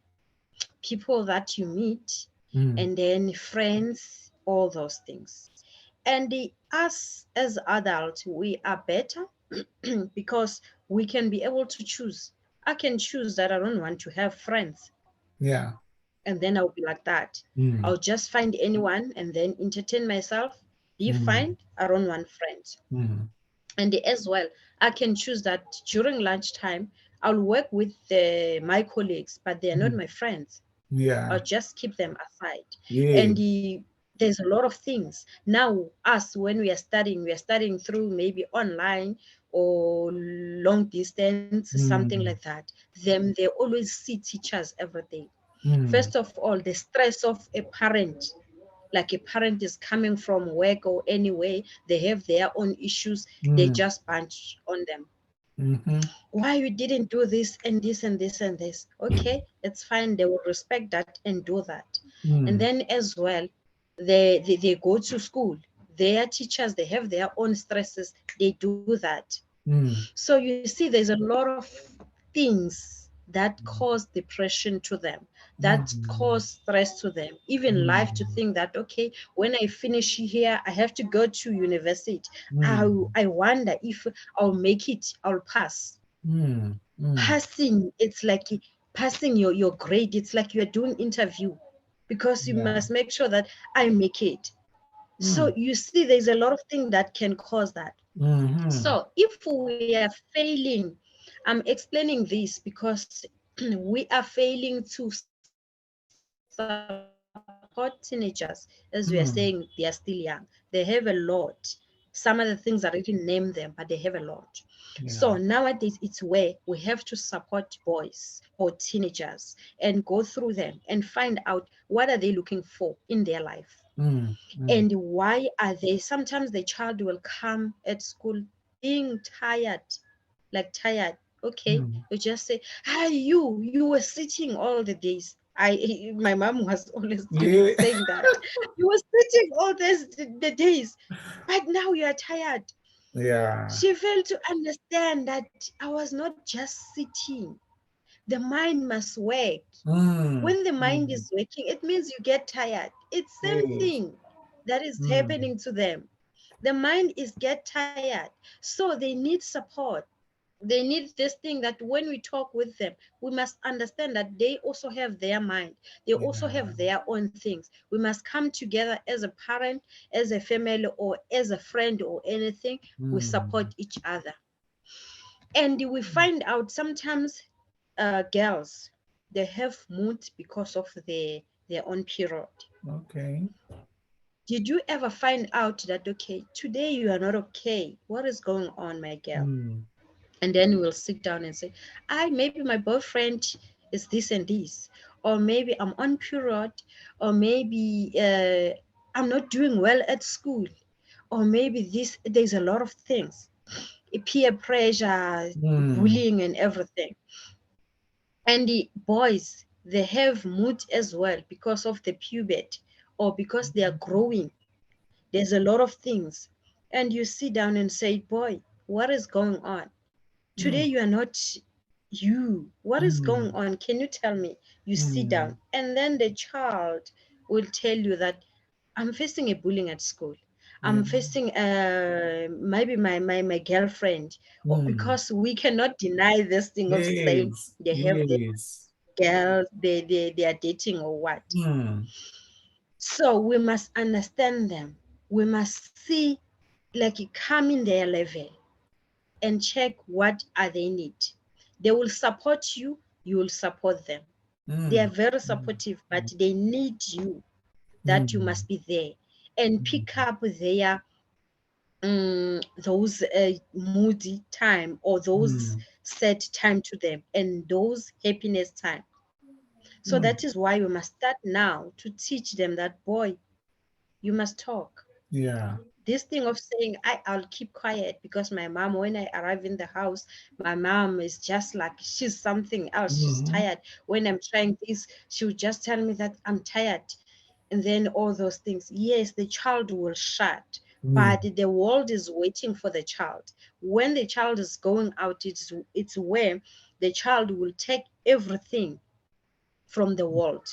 [SPEAKER 2] people that you meet, and then friends, all those things. And us as adults, we are better because we can be able to choose. I can choose that I don't want to have friends.
[SPEAKER 1] Yeah.
[SPEAKER 2] And then I'll be like that. I'll just find anyone and then entertain myself, be fine. I don't want friends. And as well, I can choose that during lunchtime, I'll work with my colleagues, but they are not my friends.
[SPEAKER 1] Yeah.
[SPEAKER 2] I'll just keep them aside.
[SPEAKER 1] Yeah.
[SPEAKER 2] And there's a lot of things. Now, us, when we are studying through maybe online or long distance, something like that. Them, they always see teachers every day. First of all, the stress of a parent, like a parent is coming from work or anyway, they have their own issues, they just bunch on them. Why you didn't do this and this and this and this? Okay, it's fine. They will respect that and do that. And then as well, they go to school. Their teachers, they have their own stresses. They do that. So you see, there's a lot of things that cause depression to them, that cause stress to them, even life to think that, okay, when I finish here, I have to go to university. I wonder if I'll make it, I'll pass. Passing, it's like passing your grade. It's like you're doing interview because you
[SPEAKER 1] Yeah.
[SPEAKER 2] must make sure that I make it. So you see, there's a lot of things that can cause that. So if we are failing, I'm explaining this because we are failing to support teenagers, as we are saying, they are still young. They have a lot. Some of the things I didn't name them, but they have a lot. So nowadays, it's where we have to support boys or teenagers and go through them and find out what are they looking for in their life. And why are they? Sometimes the child will come at school being tired, like tired. Okay, you just say, "Hi, you were sitting all the days." My mom was always
[SPEAKER 1] Yeah.
[SPEAKER 2] saying that you were sitting all the days, but now you are tired.
[SPEAKER 1] Yeah.
[SPEAKER 2] She failed to understand that I was not just sitting. The mind must work. When the mind is working, it means you get tired. It's same
[SPEAKER 1] Yes.
[SPEAKER 2] thing that is happening to them. The mind is get tired, so they need support. They need this thing that when we talk with them, we must understand that they also have their mind. They also
[SPEAKER 1] Yeah.
[SPEAKER 2] have their own things. We must come together as a parent, as a family, or as a friend or anything. We support each other. And we find out sometimes girls, they have moods because of their own period.
[SPEAKER 1] Okay.
[SPEAKER 2] Did you ever find out that, okay, today you are not okay? What is going on, my girl?
[SPEAKER 1] Mm.
[SPEAKER 2] And then we'll sit down and say, maybe my boyfriend is this and this, or maybe I'm on period, or maybe I'm not doing well at school, or maybe there's a lot of things, peer pressure,
[SPEAKER 1] Mm.
[SPEAKER 2] bullying and everything. And the boys, they have mood as well because of the puberty or because they are growing. There's a lot of things. And you sit down and say, boy, what is going on? Today
[SPEAKER 1] Mm.
[SPEAKER 2] you are not you. What is going
[SPEAKER 1] Mm.
[SPEAKER 2] on? Can you tell me? You sit down.
[SPEAKER 1] Mm.
[SPEAKER 2] And then the child will tell you that I'm facing a bullying at school.
[SPEAKER 1] Yeah.
[SPEAKER 2] I'm facing maybe my girlfriend,
[SPEAKER 1] Mm.
[SPEAKER 2] because we cannot deny this thing of saying
[SPEAKER 1] Yes.
[SPEAKER 2] they have the
[SPEAKER 1] Yes.
[SPEAKER 2] girl they are dating or what.
[SPEAKER 1] Mm.
[SPEAKER 2] So we must understand them. We must see, like, come in their level and check what are they need. They will support you, you will support them. They are
[SPEAKER 1] Mm.
[SPEAKER 2] very
[SPEAKER 1] Mm.
[SPEAKER 2] supportive, but they need you, that you
[SPEAKER 1] Mm.
[SPEAKER 2] must be there and
[SPEAKER 1] Mm.
[SPEAKER 2] pick up their those moody time or those
[SPEAKER 1] Mm.
[SPEAKER 2] sad time to them and those happiness time. So
[SPEAKER 1] Mm.
[SPEAKER 2] that is why we must start now to teach them that, boy, you must talk.
[SPEAKER 1] Yeah.
[SPEAKER 2] This thing of saying I'll keep quiet because my mom, when I arrive in the house, my mom is just like she's something else, she's
[SPEAKER 1] Mm-hmm.
[SPEAKER 2] tired. When I'm trying this, she would just tell me that I'm tired, and then all those things. Yes, the child will shut,
[SPEAKER 1] Mm.
[SPEAKER 2] but the world is waiting for the child. When the child is going out, it's where the child will take everything from the world,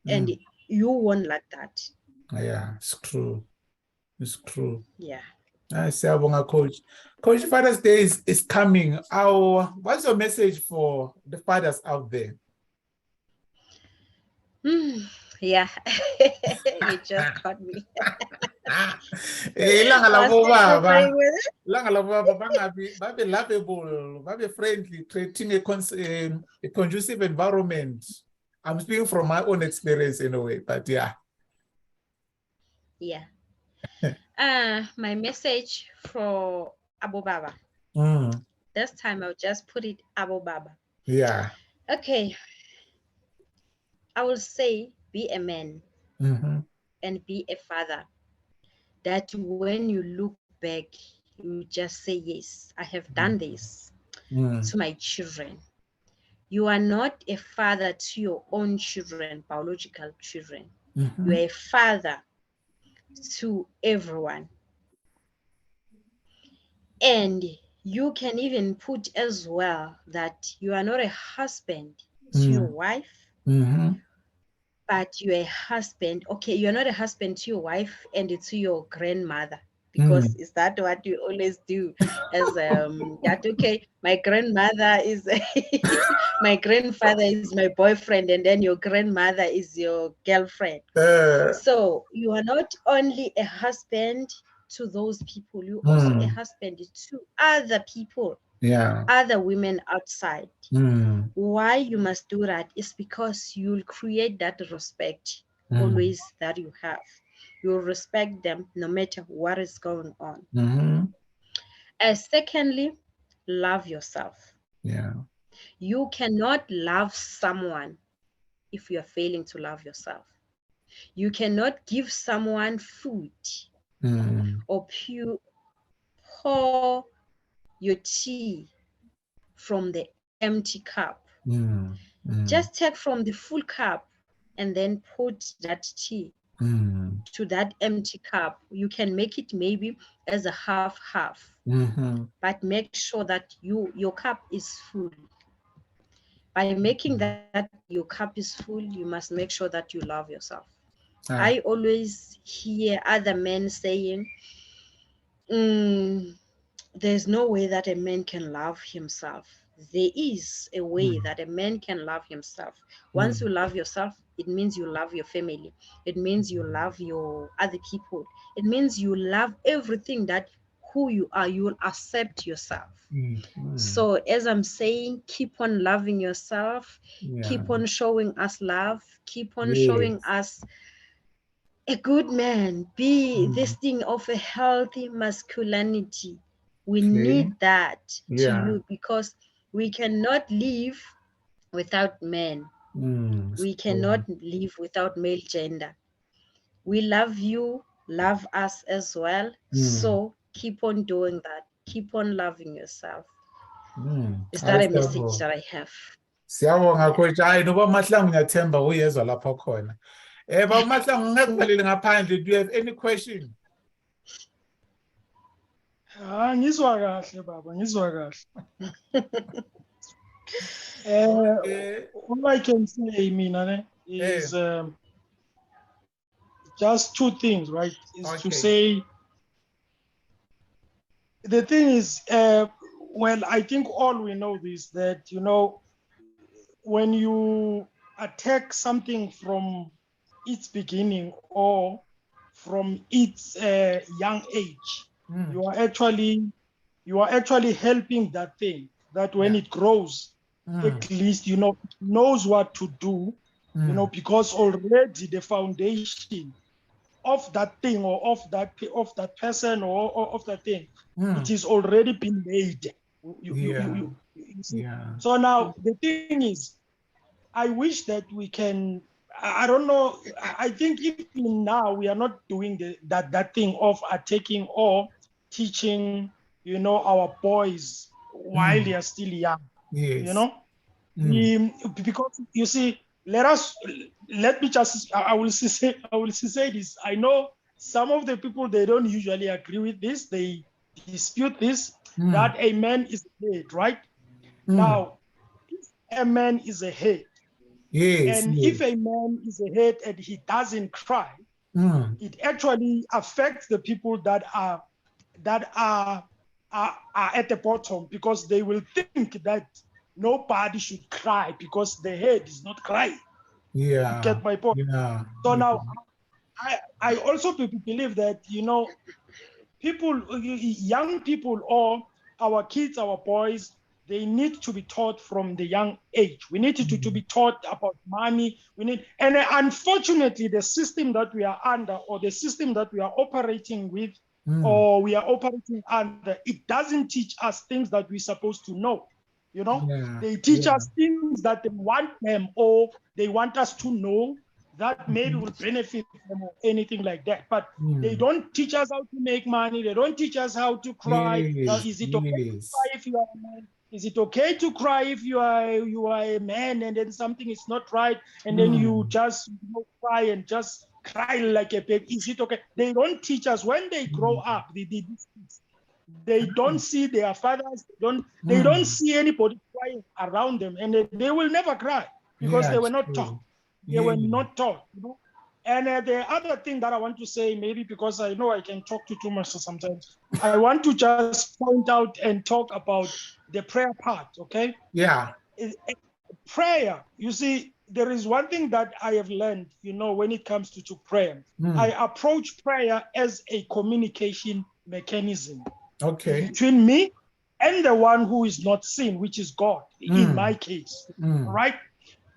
[SPEAKER 2] and
[SPEAKER 1] Mm.
[SPEAKER 2] you won't like that.
[SPEAKER 1] Yeah, it's true. It's true.
[SPEAKER 2] Yeah.
[SPEAKER 1] Siyabonga, Coach. Coach, Father's Day is coming. What's your message for the fathers out there?
[SPEAKER 2] Yeah. You just caught me.
[SPEAKER 1] Ilanga
[SPEAKER 2] I was
[SPEAKER 1] labo
[SPEAKER 2] still
[SPEAKER 1] baba,
[SPEAKER 2] preparing with it.
[SPEAKER 1] ilanga labo baba babe lovable, babe friendly, creating a conducive environment. I'm speaking from my own experience in a way, but yeah.
[SPEAKER 2] Yeah. My message for Abu Baba.
[SPEAKER 1] Mm.
[SPEAKER 2] This time I'll just put it Abu Baba.
[SPEAKER 1] Yeah.
[SPEAKER 2] Okay. I will say be a man
[SPEAKER 1] Mm-hmm.
[SPEAKER 2] and be a father. That when you look back, you just say, yes, I have done this to
[SPEAKER 1] Mm.
[SPEAKER 2] my children. You are not a father to your own children, biological children. You
[SPEAKER 1] Mm-hmm.
[SPEAKER 2] are a father to everyone. And you can even put as well that you are not a husband to your
[SPEAKER 1] Mm.
[SPEAKER 2] wife,
[SPEAKER 1] Mm-hmm.
[SPEAKER 2] but you're a husband. Okay, you're not a husband to your wife and to your grandmother.
[SPEAKER 1] Mm.
[SPEAKER 2] Because is that what you always do? As that, okay, my grandmother is my grandfather is my boyfriend, and then your grandmother is your girlfriend. So you are not only a husband to those people, you also a
[SPEAKER 1] Mm.
[SPEAKER 2] husband to other people,
[SPEAKER 1] Yeah.
[SPEAKER 2] other women outside.
[SPEAKER 1] Mm.
[SPEAKER 2] Why you must do that is because you'll create that respect
[SPEAKER 1] Mm.
[SPEAKER 2] always that you have. You'll respect them no matter what is going on.
[SPEAKER 1] Mm-hmm.
[SPEAKER 2] Secondly, love yourself.
[SPEAKER 1] Yeah.
[SPEAKER 2] You cannot love someone if you are failing to love yourself. You cannot give someone food
[SPEAKER 1] Mm.
[SPEAKER 2] or pour your tea from the empty cup.
[SPEAKER 1] Mm. Mm.
[SPEAKER 2] Just take from the full cup and then put that tea
[SPEAKER 1] Mm.
[SPEAKER 2] to that empty cup. You can make it maybe as a half,
[SPEAKER 1] Mm-hmm.
[SPEAKER 2] but make sure that your cup is full. By making that your cup is full, you must make sure that you love yourself.
[SPEAKER 1] Ah.
[SPEAKER 2] I always hear other men saying, there's no way that a man can love himself. There is a way
[SPEAKER 1] Mm.
[SPEAKER 2] that a man can love himself. Once you
[SPEAKER 1] Mm.
[SPEAKER 2] love yourself, it means you love your family. It means you love your other people. It means you love everything that who you are, you will accept yourself. So as I'm saying, keep on loving yourself, keep on showing us love, keep on showing us a good man, be this thing of a healthy masculinity. We need that to you, because we cannot live without men. We cannot live without male gender. We love you, love us as well. So keep on doing that. Keep on loving yourself. Is that a message that I have?
[SPEAKER 1] Siyabonga coach. Hayi noba Mahlangu ngiyathemba uyezwa lapho khona. Baba Mahlangu ngikuvalile ngaphandle. Do you have any question?
[SPEAKER 3] Ngizwa kahle baba, ngizwa kahle. All I can say, Mina, is just two things, right? Is to say, the thing is, well, I think all we know is that, you know, when you attack something from its beginning or from its young age, you are actually helping that thing, that when it grows, at least, you know, it knows what to do, you know, because already the foundation of that thing or of that person or of that thing, it is already been made. You see? So now the thing is, I wish that we can, I don't know, I think even now we are not doing that thing of attacking or teaching, you know, our boys while they are still young. You know, because you see, let me just, I will say this. I know some of the people, they don't usually agree with this. They dispute this, that a man is a head, right? Now, if a man is a head, if a man is a head and he doesn't cry, it actually affects the people that are at the bottom, because they will think that nobody should cry because the head is not crying. You get my point? So now, I also believe that, you know, people, young people, or our kids, our boys, they need to be taught from the young age. We need to be taught about money. And unfortunately, the system that we are under, or the system that we are operating with, or we are operating under, it doesn't teach us things that we're supposed to know. You know, they teach us things that they want them, or they want us to know, that maybe will benefit them or anything like that. But they don't teach us how to make money. They don't teach us how to cry. Now, is it okay to cry if you are a man? Is it okay to cry if you are a man and then something is not right, and then you just cry and just cry like a baby? Is it okay? They don't teach us. When they grow up, they don't see their fathers. They don't see anybody crying around them, and they will never cry because they were not taught. They were not taught. You know? And the other thing that I want to say, maybe because I know I can talk too much sometimes, I want to just point out and talk about the prayer part, okay? Prayer, you see, there is one thing that I have learned, you know, when it comes to prayer. I approach prayer as a communication mechanism between me and the one who is not seen, which is God, in my case, right?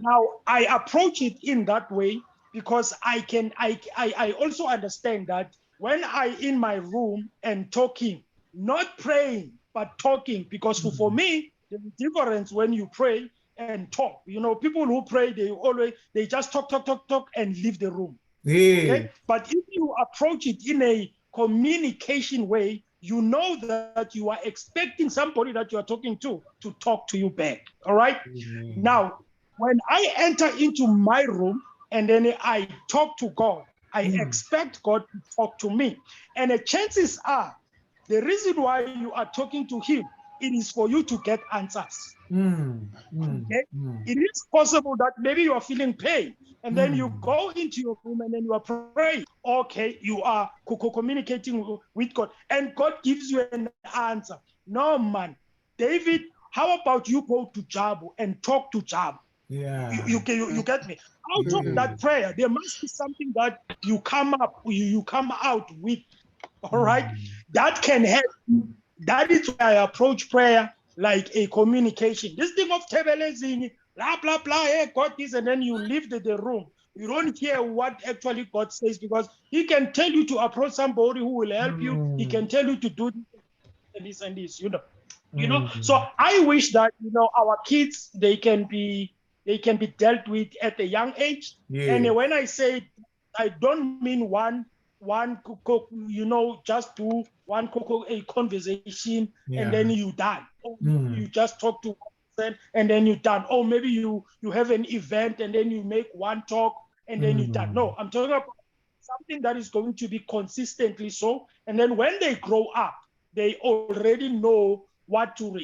[SPEAKER 3] Now, I approach it in that way because I also understand that when I in my room and talking, not praying, but talking, because for me, the difference when you pray and talk, you know, people who pray, they just talk and leave the room. Okay? But if you approach it in a communication way, you know that you are expecting somebody that you are talking to talk to you back. All right? Now, when I enter into my room and then I talk to God, I expect God to talk to me. And the chances are, the reason why you are talking to him, it is for you to get answers. Okay? It is possible that maybe you are feeling pain, and then you go into your room and then you are praying. Okay, you are communicating with God, and God gives you an answer. No, man. David, how about you go to Job and talk to Job? You get me? Out of that prayer, there must be something that you come out with. All right. that can help. That is why I approach prayer like a communication. This thing of tebelezing, blah, blah, blah, hey, God this, and then you leave the room. You don't hear what actually God says, because he can tell you to approach somebody who will help you. He can tell you to do this and this, you know. So I wish that, you know, our kids, they can be dealt with at a young age. And when I say, I don't mean one, you know, just do one a conversation and then you done. Or you just talk to one person and then you done. Or maybe you have an event and then you make one talk and then you done. No, I'm talking about something that is going to be consistently so. And then when they grow up, they already know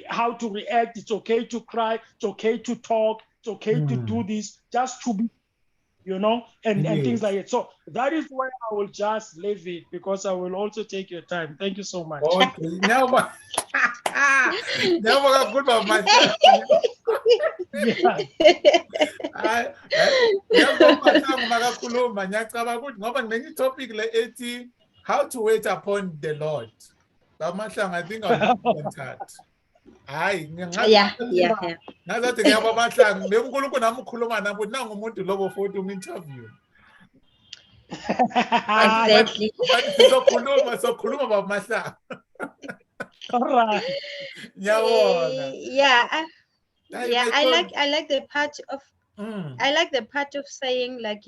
[SPEAKER 3] how to react. It's okay to cry. It's okay to talk. It's okay to do this, just to be, you know, and things like it. So that is where I will just leave it, because I will also take your time. Thank you so much.
[SPEAKER 1] Okay. Now, good about myself. How to wait upon the Lord. I think I'll that.
[SPEAKER 2] Yeah. Exactly.
[SPEAKER 3] All right.
[SPEAKER 2] I like the part of I like the part of saying, like,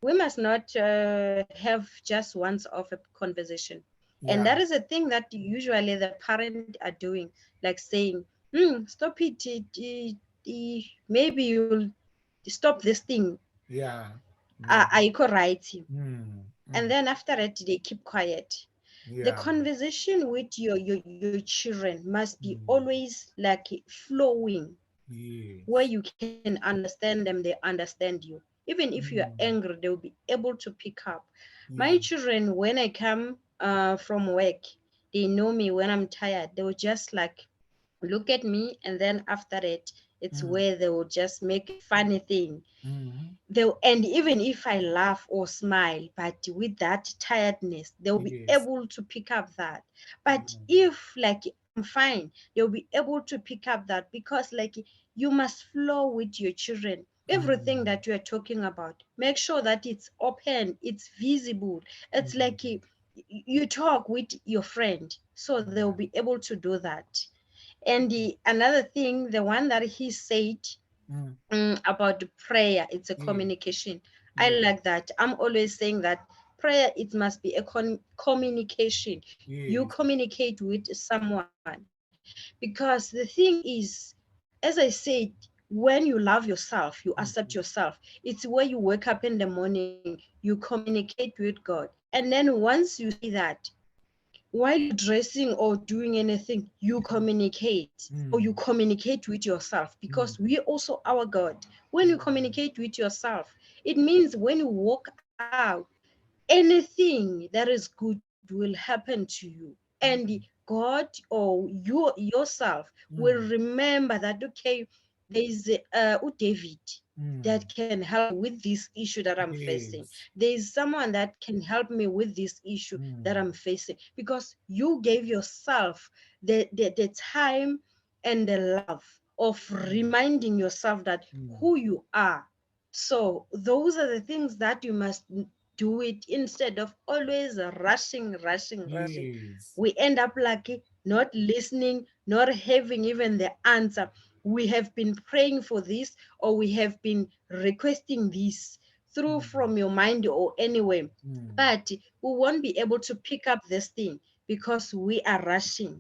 [SPEAKER 2] we must not have just once off a conversation. And that is a thing that usually the parent are doing, like saying, stop it, maybe you'll stop this thing. Are you right? And then after it, they keep quiet. The conversation with your children must be always like flowing, where you can understand them, they understand you. Even if you are angry, they'll be able to pick up. My children, when I come from work, they know me. When I'm tired, they will just like look at me, and then after it, it's where they will just make a funny thing. And even if I laugh or smile, but with that tiredness, they'll be able to pick up that. But if like I'm fine, they'll be able to pick up that, because like you must flow with your children. Everything that you are talking about, make sure that it's open, it's visible. It's like you talk with your friend, so they'll be able to do that. And another thing, the one that he said about the prayer, it's a communication. I like that. I'm always saying that prayer, it must be a communication. You communicate with someone, because the thing is, as I said, when you love yourself, you accept yourself. It's where you wake up in the morning, you communicate with God. And then once you see that, while you're dressing or doing anything, you communicate, or you communicate with yourself, because we also our God. When you communicate with yourself, it means when you walk out, anything that is good will happen to you. And God or you yourself will remember that, okay, there is David that can help with this issue that I'm facing. There is someone that can help me with this issue that I'm facing, because you gave yourself the time and the love of reminding yourself that who you are. So those are the things that you must do it, instead of always rushing. We end up like not listening, not having even the answer. We have been praying for this, or we have been requesting this through from your mind or anywhere, but we won't be able to pick up this thing because we are rushing.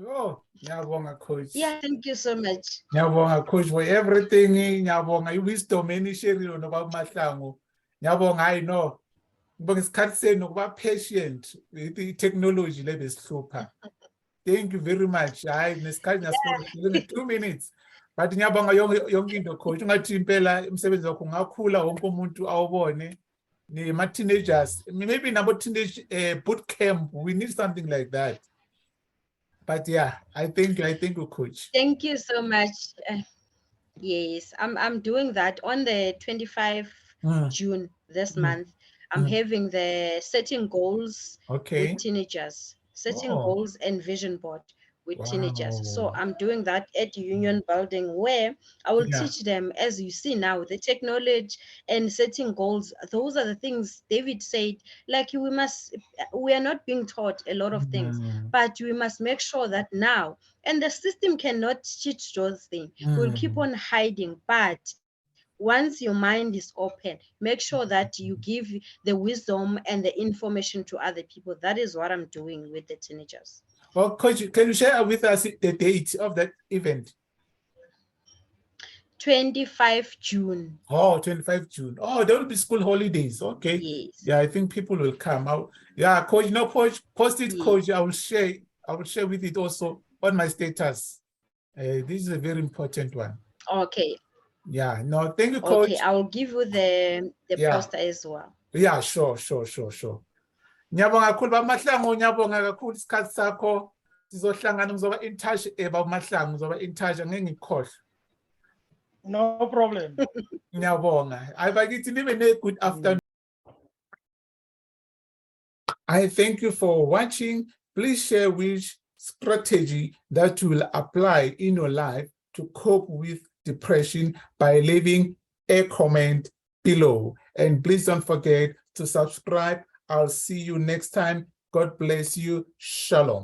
[SPEAKER 1] Oh, ngiyabonga coach.
[SPEAKER 2] Yeah, thank you so much.
[SPEAKER 1] Ngiyabonga coach for everything. Ngiyabonga iwisdom enisherilo noba Mahlangu. Ngiyabonga, I know. Ngibonga isikhathi senu ukuba patient with the technology lebesihlupha. Thank you very much. Hayi nesikhathi nasikho 2 minutes. But ngiyabonga yonke into coach. Ungathi impela umsebenzi wakho ngakhula wonke umuntu awubone. Ma teenagers, maybe nabo teenage boot camp, we need something like that. But yeah, I think you coach.
[SPEAKER 2] Thank you so much. Yes, I'm doing that on the 25th June this month. I'm having the setting goals with teenagers. setting
[SPEAKER 1] Oh.
[SPEAKER 2] goals and vision board with teenagers. So
[SPEAKER 1] Wow.
[SPEAKER 2] I'm doing that at Union Building, where I will
[SPEAKER 1] Yeah.
[SPEAKER 2] teach them, as you see now, the technology and setting goals. Those are the things David said, like we are not being taught a lot of things, but we must make sure that now, and the system cannot teach those things. We'll keep on hiding, but once your mind is open, make sure that you give the wisdom and the information to other people. That is what I'm doing with the teenagers.
[SPEAKER 1] Well, Coach, can you share with us the date of that event?
[SPEAKER 2] 25 June.
[SPEAKER 1] Oh, 25 June. Oh, there will be school holidays. Okay.
[SPEAKER 2] Yes.
[SPEAKER 1] Yeah, I think people will come out. Yeah, Coach, post it,
[SPEAKER 2] Yes.
[SPEAKER 1] Coach. I will share with it also on my status. This is a very important one.
[SPEAKER 2] Okay.
[SPEAKER 1] Yeah, no, thank you, Coach.
[SPEAKER 2] Okay, I will give you the poster as well.
[SPEAKER 1] Yeah, sure. Ngiyabonga kakhulu baMahlangu, ngiyabonga kakhulu isikhathi sakho. Sizohlangana ngizoba in touch baMahlangu, ngizoba in touch angeke ngikhohle.
[SPEAKER 3] No problem.
[SPEAKER 1] Ngiyabonga. Ayibakithi nibe ne good afternoon. I thank you for watching. Please share which strategy that you will apply in your life to cope with depression by leaving a comment below. And please don't forget to subscribe. I'll see you next time. God bless you. Shalom.